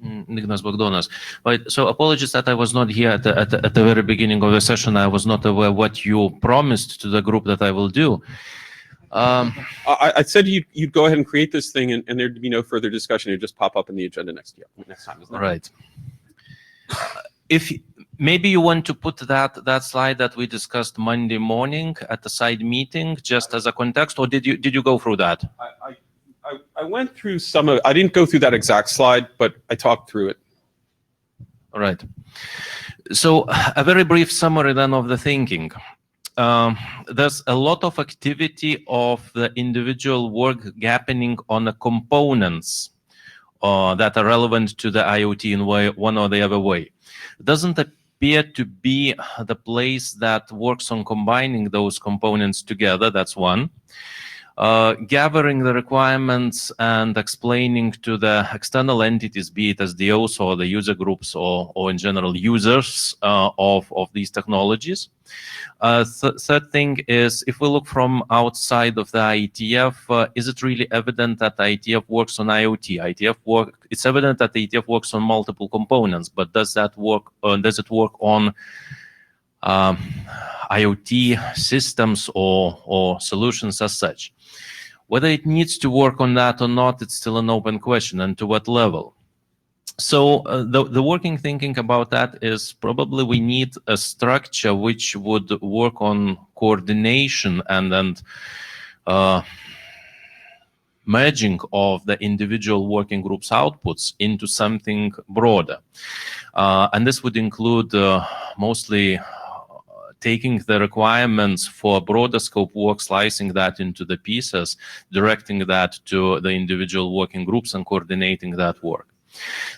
Ignas Bogdanas. Right. So apologies that I was not here at the very beginning of the session. I was not aware what you promised to the group that I will do. I said you'd go ahead and create this thing, and there'd be no further discussion. It'd just pop up in the agenda next time. Isn't that right? If maybe you want to put that slide that we discussed Monday morning at the side meeting just as a context, or did you go through that? I went through some of. I didn't go through that exact slide, but I talked through it. All right. So a very brief summary then of the thinking. There's a lot of activity of the individual work happening on the components that are relevant to the IoT in one or the other way. It doesn't appear to be the place that works on combining those components together. That's one. gathering the requirements and explaining to the external entities, be it SDOs or the user groups or in general users of these technologies. Third thing is, if we look from outside of the IETF, is it really evident that IETF works on IoT? It's evident that the IETF works on multiple components, but does it work on IoT systems or solutions as such? Whether it needs to work on that or not, it's still an open question, and to what level. So the working thinking about that is probably we need a structure which would work on coordination and merging of the individual working groups' outputs into something broader. And this would include mostly taking the requirements for broader scope work, slicing that into the pieces, directing that to the individual working groups and coordinating that work.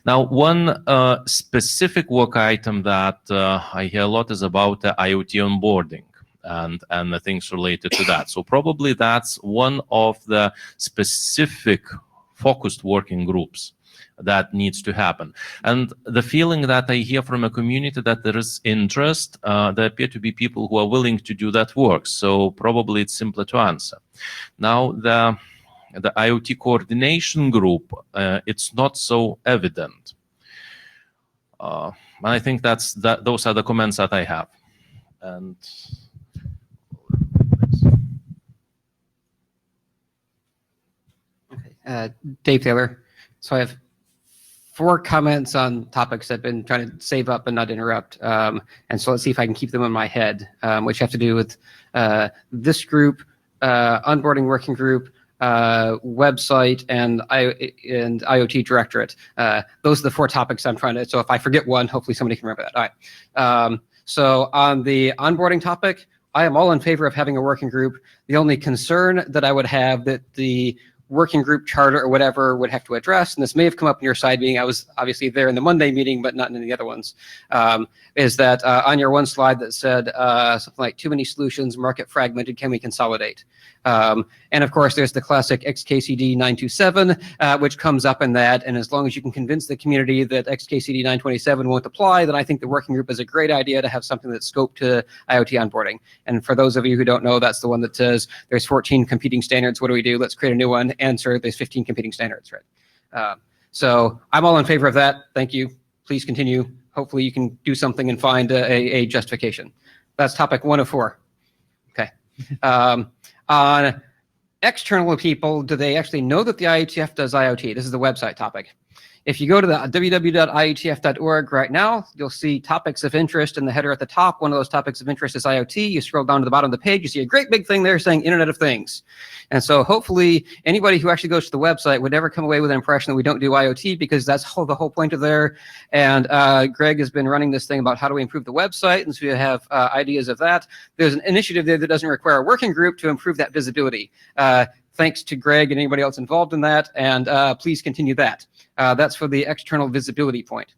Now, one specific work item that I hear a lot is about the IoT onboarding and the things related to that. So probably that's one of the specific focused working groups that needs to happen. And the feeling that I hear from a community that there is interest, there appear to be people who are willing to do that work. So probably it's simpler to answer. Now, the IoT coordination group, it's not so evident. And I think those are the comments that I have. And okay, Dave Taylor. So I have 4 comments on topics I've been trying to save up and not interrupt. And so let's see if I can keep them in my head, which have to do with this group, onboarding working group, website, and IoT directorate. Those are the 4 topics I'm trying to, so if I forget one, hopefully somebody can remember that. All right. So on the onboarding topic, I am all in favor of having a working group. The only concern that I would have that the working group charter or whatever would have to address, and this may have come up on your side meeting, I was obviously there in the Monday meeting, but not in the other ones, is that on your one slide that said something like too many solutions, market fragmented, can we consolidate? And of course, there's the classic XKCD 927, which comes up in that, and as long as you can convince the community that XKCD 927 won't apply, then I think the working group is a great idea to have something that's scoped to IoT onboarding. And for those of you who don't know, that's the one that says there's 14 competing standards, what do we do? Let's create a new one. Answer, there's 15 competing standards, right? So I'm all in favor of that. Thank you. Please continue. Hopefully you can do something and find a justification. That's topic 1 of 4. Okay. On external people, do they actually know that the IETF does IoT? This is the website topic. If you go to the www.ietf.org right now, you'll see topics of interest in the header at the top. One of those topics of interest is IoT. You scroll down to the bottom of the page, you see a great big thing there saying Internet of Things. And so hopefully anybody who actually goes to the website would never come away with an impression that we don't do IoT, because that's the whole point of there. And Greg has been running this thing about how do we improve the website, and so we have ideas of that. There's an initiative there that doesn't require a working group to improve that visibility. Thanks to Greg and anybody else involved in that, and please continue that. That's for the external visibility point.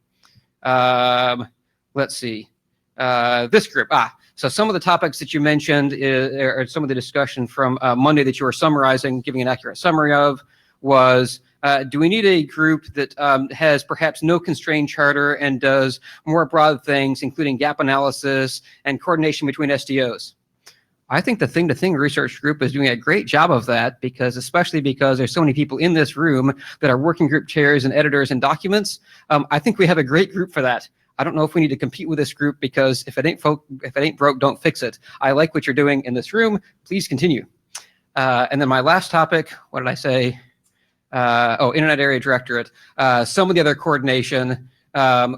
Let's see. This group. So some of the topics that you mentioned or some of the discussion from Monday that you were summarizing, giving an accurate summary of, was do we need a group that has perhaps no constrained charter and does more broad things, including gap analysis and coordination between SDOs? I think the thing-to-thing research group is doing a great job of that, especially because there's so many people in this room that are working group chairs and editors and documents. I think we have a great group for that. I don't know if we need to compete with this group, because if it ain't broke, don't fix it. I like what you're doing in this room. Please continue. And then my last topic, what did I say? Internet Area Directorate. Some of the other coordination,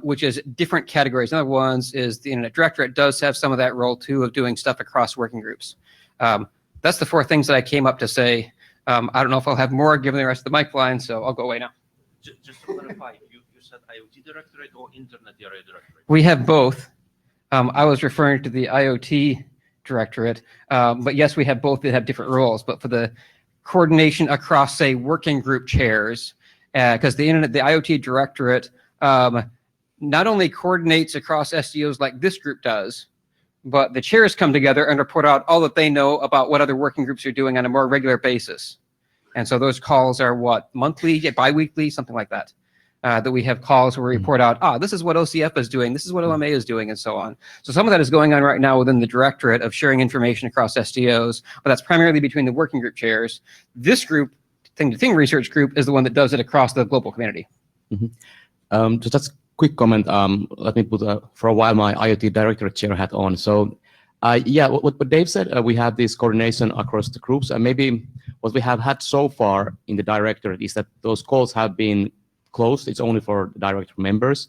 which is different categories. Another ones is the Internet Directorate does have some of that role too, of doing stuff across working groups. That's the 4 things that I came up to say. I don't know if I'll have more given the rest of the mic line, so I'll go away now. Just to clarify, you said IoT Directorate or Internet Area Directorate? We have both. I was referring to the IoT Directorate, but yes, we have both that have different roles. But for the coordination across, say, working group chairs, because the IoT Directorate not only coordinates across SDOs like this group does, but the chairs come together and report out all that they know about what other working groups are doing on a more regular basis. And so those calls are what, monthly, bi-weekly, something like that. That we have calls where we report out, this is what OCF is doing, this is what OMA is doing, and so on. So some of that is going on right now within the directorate of sharing information across SDOs, but that's primarily between the working group chairs. This group, thing-to-thing research group, is the one that does it across the global community. Just a quick comment. Let me put, for a while, my IoT directorate chair hat on. So yeah, what Dave said, we have this coordination across the groups, and maybe what we have had so far in the directorate is that those calls have been closed. It's only for the director members.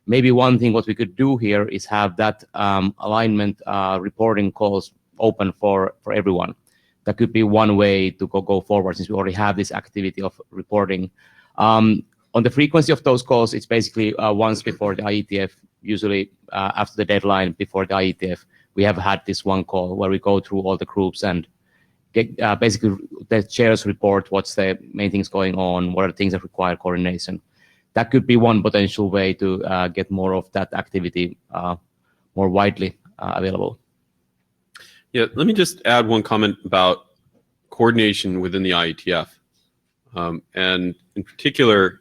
Maybe one thing what we could do here is have that alignment reporting calls open for everyone. That could be one way to go forward, since we already have this activity of reporting. On the frequency of those calls, it's basically once before the IETF, usually after the deadline before the IETF, we have had this one call where we go through all the groups and get, basically the chairs report what's the main things going on, what are the things that require coordination. That could be one potential way to get more of that activity more widely available. Yeah, let me just add one comment about coordination within the IETF. And in particular,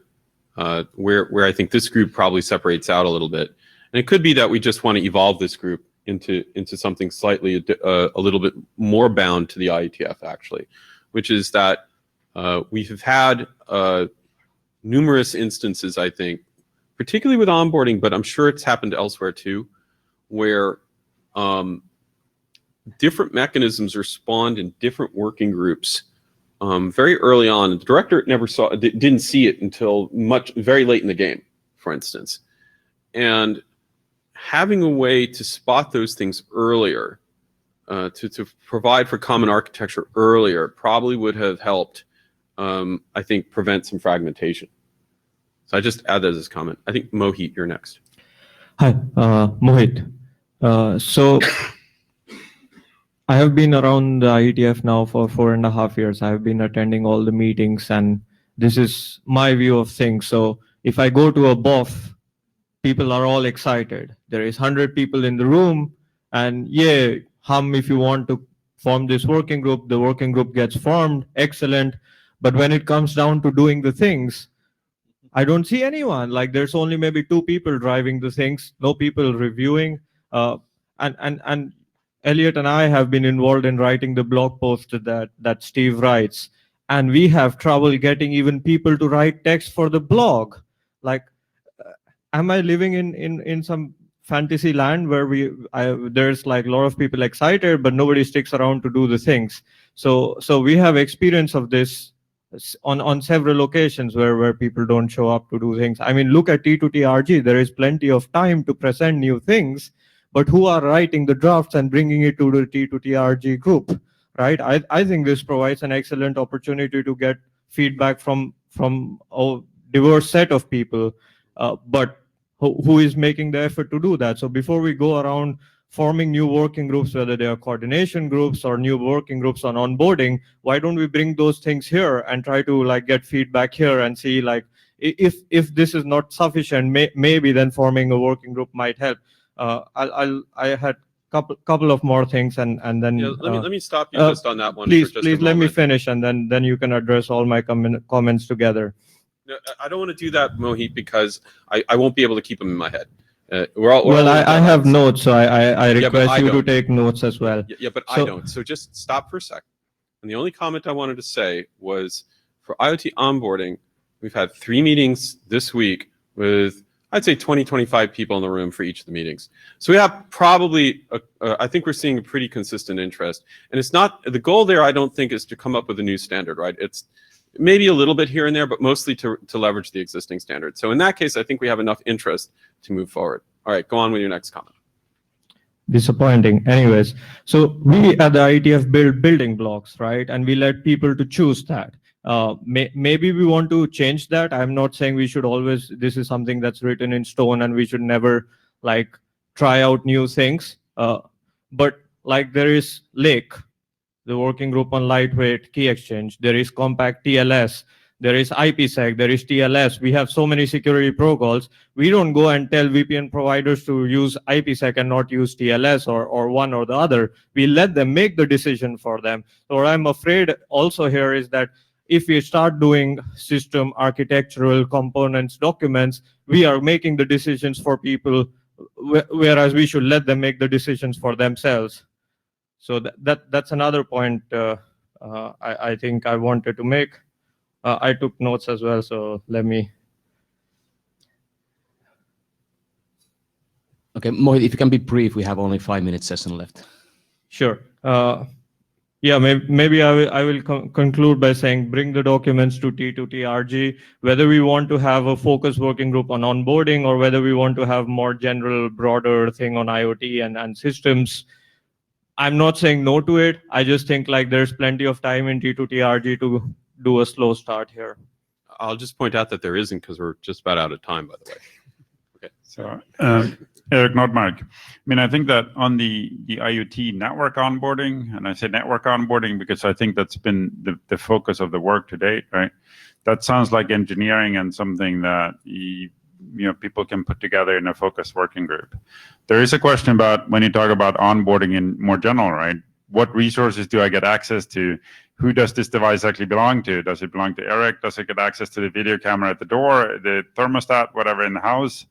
where I think this group probably separates out a little bit. And it could be that we just want to evolve this group into something slightly a little bit more bound to the IETF, actually, which is that we have had numerous instances, I think, particularly with onboarding, but I'm sure it's happened elsewhere too, where different mechanisms are spawned in different working groups very early on. The director didn't see it until very late in the game, for instance. And having a way to spot those things earlier, to provide for common architecture earlier, probably would have helped, I think, prevent some fragmentation. So I just add that as a comment. I think Mohit, you're next. Hi, Mohit. So I have been around the IETF now for 4.5 years. I have been attending all the meetings, and this is my view of things. So if I go to a BOF, people are all excited. There is 100 people in the room, and yeah, hum if you want to form this working group. The working group gets formed, excellent. But when it comes down to doing the things, I don't see anyone. Like, there's only maybe 2 people driving the things, no people reviewing. And Elliot and I have been involved in writing the blog post that Steve writes, and we have trouble getting even people to write text for the blog. Like, am I living in some fantasy land where there's like a lot of people excited, but nobody sticks around to do the things? So we have experience of this on several occasions where people don't show up to do things. I mean, look at T2TRG. There is plenty of time to present new things, but who are writing the drafts and bringing it to the T2TRG group, right? I think this provides an excellent opportunity to get feedback from a diverse set of people, but who is making the effort to do that? So before we go around forming new working groups, whether they are coordination groups or new working groups on onboarding, why don't we bring those things here and try to like get feedback here and see, like, if this is not sufficient, maybe then forming a working group might help. I had couple of more things, and then let me stop you just on that one. Please let me finish, and then you can address all my comments together. No, I don't want to do that, Mohit, because I won't be able to keep them in my head. I have notes, so I request you to take notes as well. Yeah, but I don't. So just stop for a second. And the only comment I wanted to say was, for IoT onboarding, we've had 3 meetings this week with, I'd say, 20, 25 people in the room for each of the meetings. So we have probably, I think we're seeing a pretty consistent interest. And it's not, the goal there, I don't think, is to come up with a new standard, right? It's maybe a little bit here and there, but mostly to leverage the existing standard. So in that case, I think we have enough interest to move forward. All right, go on with your next comment. Disappointing. Anyways, so we at the IETF build building blocks, right? And we let people to choose that. Maybe we want to change that. I'm not saying we should always, this is something that's written in stone and we should never like try out new things. But like, there is Lake, the working group on lightweight key exchange. There is Compact TLS. there is IPsec, there is TLS. We have so many security protocols. We don't go and tell VPN providers to use IPsec and not use TLS or one or the other. We let them make the decision for them. So what I'm afraid also here is that if we start doing system architectural components documents, we are making the decisions for people, whereas we should let them make the decisions for themselves. So that's another point I think I wanted to make. I took notes as well, so let me. Okay, Mohit, if you can be brief, we have only 5 minutes session left. Sure. Yeah, maybe I will conclude by saying bring the documents to T2TRG, whether we want to have a focus working group on onboarding or whether we want to have more general, broader thing on IoT and systems. I'm not saying no to it. I just think like there's plenty of time in T2TRG to do a slow start here. I'll just point out that there isn't because we're just about out of time, by the way. Okay. So, Eric Nordmark. I mean, I think that on the IoT network onboarding, and I say network onboarding because I think that's been the focus of the work to date, right? That sounds like engineering and something that people can put together in a focused working group. There is a question about when you talk about onboarding in more general, right? What resources do I get access to? Who does this device actually belong to? Does it belong to Eric? Does it get access to the video camera at the door, the thermostat, whatever in the house?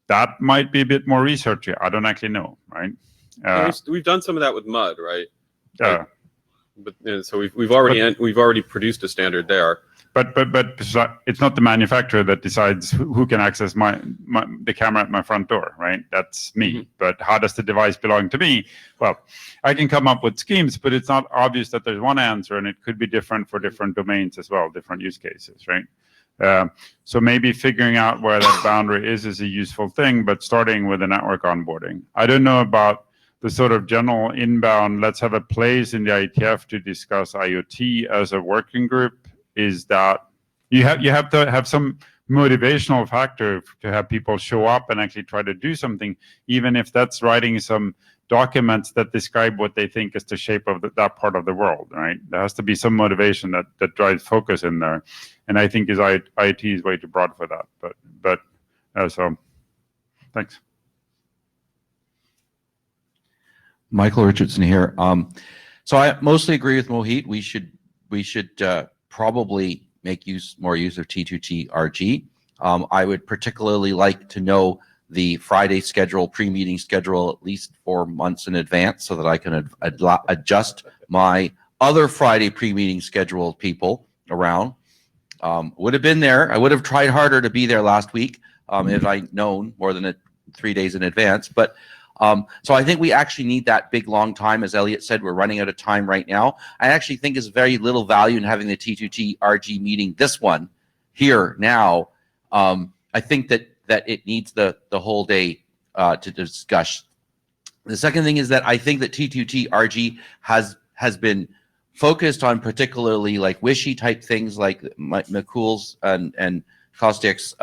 That might be a bit more research here. I don't actually know, right? We've done some of that with MUD, right? Yeah. But so we've already produced a standard there. But it's not the manufacturer that decides who can access the camera at my front door, right? That's me. Mm-hmm. But how does the device belong to me? Well, I can come up with schemes, but it's not obvious that there's one answer, and it could be different for different domains as well, different use cases, right? So maybe figuring out where that boundary is a useful thing, but starting with the network onboarding. I don't know about the sort of general inbound, let's have a place in the IETF to discuss IoT as a working group. Is that you have to have some motivational factor to have people show up and actually try to do something, even if that's writing some documents that describe what they think is the shape of that part of the world, right? There has to be some motivation that drives focus in there, and I think IoT is way too broad for that. But so, thanks. Michael Richardson here. So I mostly agree with Mohit. We should probably make more use of T2TRG. I would particularly like to know the Friday schedule, pre-meeting schedule, at least 4 months in advance so that I can adjust my other Friday pre-meeting schedule people around. Would have been there. I would have tried harder to be there last week if I'd known more than 3 days in advance. But so I think we actually need that big long time. As Elliot said, we're running out of time right now. I actually think there's very little value in having the T2TRG meeting, this one, here now. I think that it needs the whole day to discuss. The second thing is that I think that T2TRG has been focused on particularly like wishy type things like McCool's and Kostek's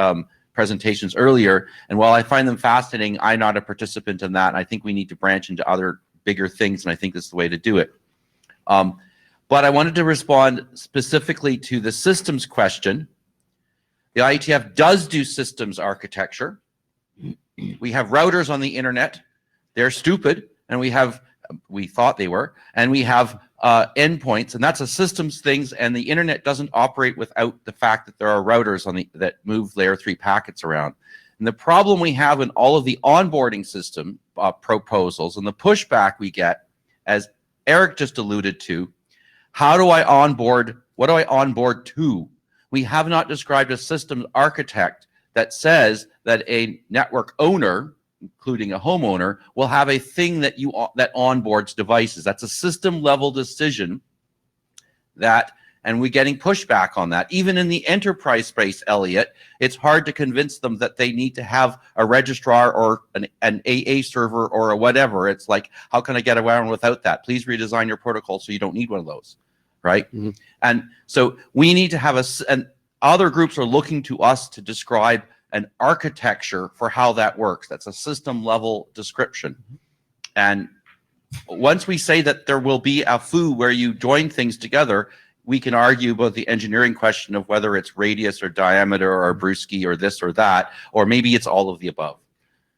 presentations earlier, and while I find them fascinating, I'm not a participant in that. I think we need to branch into other bigger things, and I think this is the way to do it. But I wanted to respond specifically to the systems question. The IETF does do systems architecture. We have routers on the internet. They're stupid, and we thought they were, and we have endpoints, and that's a systems things, and the internet doesn't operate without the fact that there are routers that move layer 3 packets around. And the problem we have in all of the onboarding system proposals and the pushback we get, as Eric just alluded to, how do I onboard, what do I onboard to? We have not described a systems architect that says that a network owner, including a homeowner, will have a thing that onboards devices. That's a system level decision and we're getting pushback on that. Even in the enterprise space, Elliot, it's hard to convince them that they need to have a registrar or an AA server or a whatever. It's like, how can I get around without that? Please redesign your protocol so you don't need one of those, right? Mm-hmm. And so we need to have and other groups are looking to us to describe an architecture for how that works. That's a system level description. And once we say that there will be a foo where you join things together, we can argue about the engineering question of whether it's radius or diameter or Brewski or this or that, or maybe it's all of the above,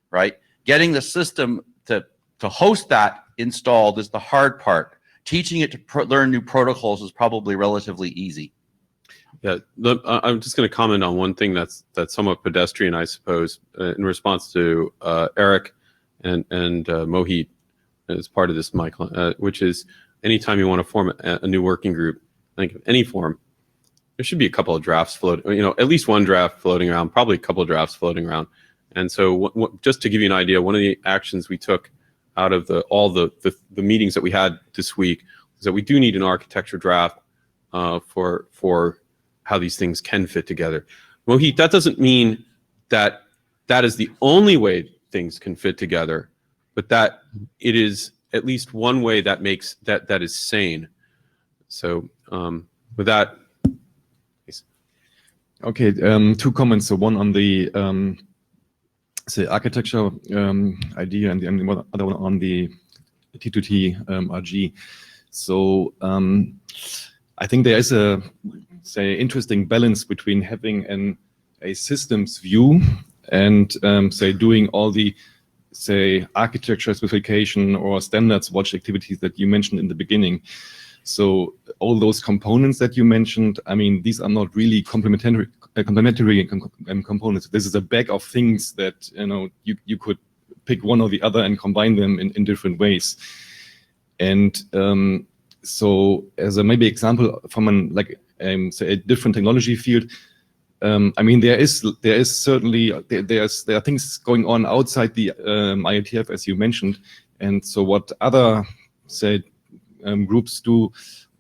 right? Getting the system to host that installed is the hard part. Teaching it to learn new protocols is probably relatively easy. Yeah, I'm just going to comment on one thing that's somewhat pedestrian, I suppose, in response to Eric and Mohit as part of this, Michael, which is anytime you want to form a new working group, I think of any form, there should be a couple of drafts floating, at least one draft floating around, probably a couple of drafts floating around. And so just to give you an idea, one of the actions we took out of all the meetings that we had this week is that we do need an architecture draft for how these things can fit together. Mohit, that doesn't mean that is the only way things can fit together, but that it is at least one way that makes that is sane. So with that, please. Okay, two comments. So one on the architecture idea, and the other one on the T2TRG. So I think there is a interesting balance between having a systems view and doing all the architecture specification or standards watch activities that you mentioned in the beginning. So all those components that you mentioned, I mean, these are not really complementary components. This is a bag of things that you could pick one or the other and combine them in different ways. And so as a maybe example from a different technology field, I mean, there is certainly there are things going on outside the IETF, as you mentioned, and so what other groups do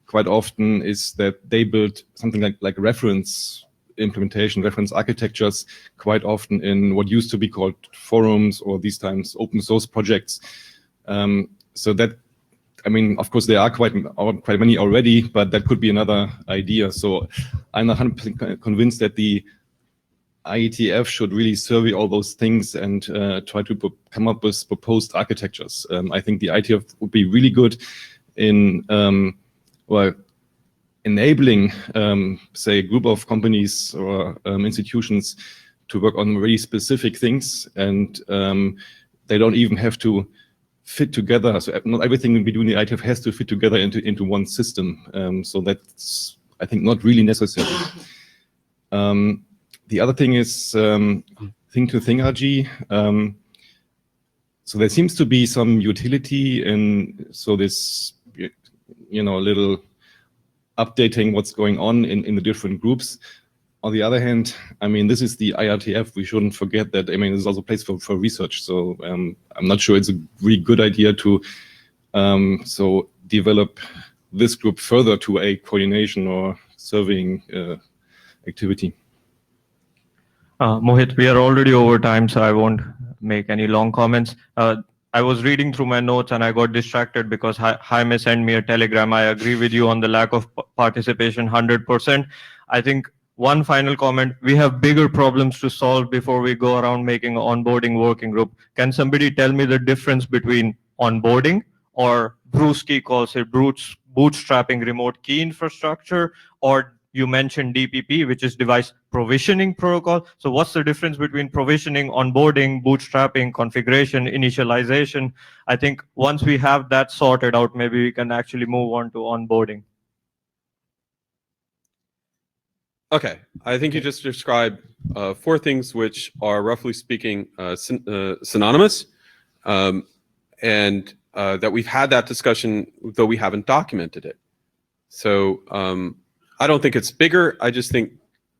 quite often is that they build something like reference implementation, reference architectures, quite often in what used to be called forums or these times open source projects. So that, I mean, of course, there are quite many already, but that could be another idea. So I'm 100% convinced that the IETF should really survey all those things and try to come up with proposed architectures. I think the IETF would be really good in enabling, say, a group of companies or institutions to work on very specific things, and they don't even have to fit together. So not everything we do in the IETF has to fit together into one system. So that's, I think, not really necessary. The other thing is thing-to-thing RG. So there seems to be some utility in this, little updating what's going on in the different groups. On the other hand, I mean, this is the IETF. We shouldn't forget that. I mean, this is also a place for research. So I'm not sure it's a really good idea to develop this group further to a coordination or surveying activity. Mohit, we are already over time, so I won't make any long comments. I was reading through my notes and I got distracted because Jaime sent me a telegram. I agree with you on the lack of participation, 100%. I think one final comment, we have bigger problems to solve before we go around making an onboarding working group. Can somebody tell me the difference between onboarding, or Brewski calls it bootstrapping remote key infrastructure, or you mentioned DPP, which is device provisioning protocol. So what's the difference between provisioning, onboarding, bootstrapping, configuration, initialization? I think once we have that sorted out, maybe we can actually move on to onboarding. Okay, I think you just described 4 things which are, roughly speaking, synonymous, and that we've had that discussion, though we haven't documented it. So I don't think it's bigger. I just think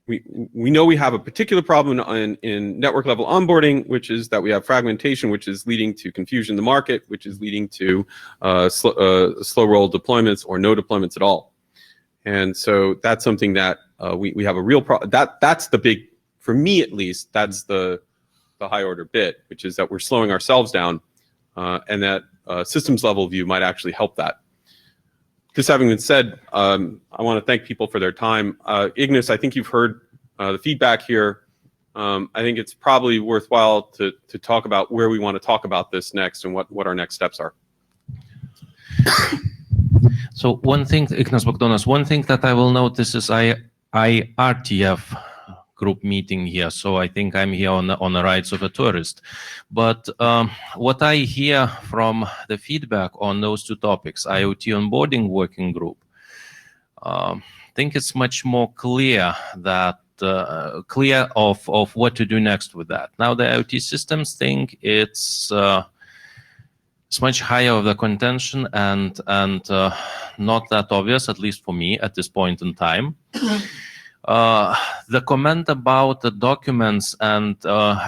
we know we have a particular problem in network level onboarding, which is that we have fragmentation, which is leading to confusion in the market, which is leading to slow roll deployments or no deployments at all. And so that's something that we have a real problem. That's the big, for me at least, that's the high order bit, which is that we're slowing ourselves down, and that systems level view might actually help that. This having been said, I want to thank people for their time. Ignis, I think you've heard the feedback here. I think it's probably worthwhile to talk about where we want to talk about this next and what our next steps are. So one thing, Ignas Bogdanas, one thing that I will notice is IRTF group meeting here. So I think I'm here on the rights of a tourist. But what I hear from the feedback on those two topics, IoT onboarding working group, I think it's much more clear that clear of what to do next with that. Now the IoT systems thing, it's much higher of the contention and not that obvious, at least for me at this point in time. The comment about the documents and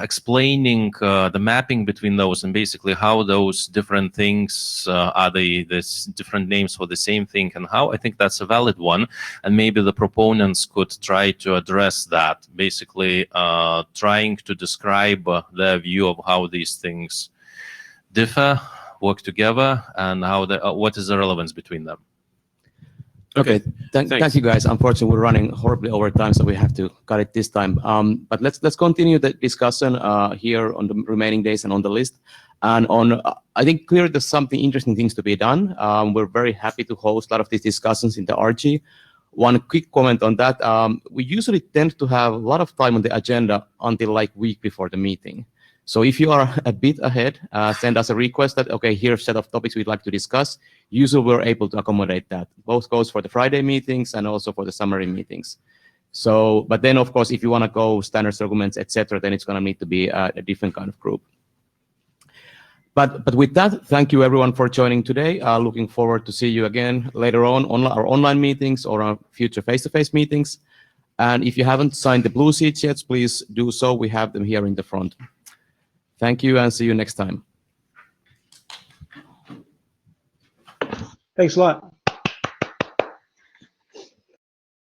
explaining the mapping between those and basically how those different things are there's different names for the same thing and how, I think that's a valid one. And maybe the proponents could try to address that, basically trying to describe their view of how these things differ, work together, and how what is the relevance between them. Okay, thank you guys. Unfortunately, we're running horribly over time, so we have to cut it this time. But let's continue the discussion here on the remaining days and on the list. And on, I think clearly there's something interesting things to be done. We're very happy to host a lot of these discussions in the RG. One quick comment on that: we usually tend to have a lot of time on the agenda until like week before the meeting. So if you are a bit ahead, send us a request that, okay, here's a set of topics we'd like to discuss. Usually we're able to accommodate that. Both goes for the Friday meetings and also for the summary meetings. So, but then of course, if you want to go standards documents, etc., then it's going to need to be a different kind of group. But with that, thank you everyone for joining today. Looking forward to see you again later on our online meetings or our future face-to-face meetings. And if you haven't signed the blue sheets yet, please do so. We have them here in the front. Thank you and see you next time. Thanks a lot.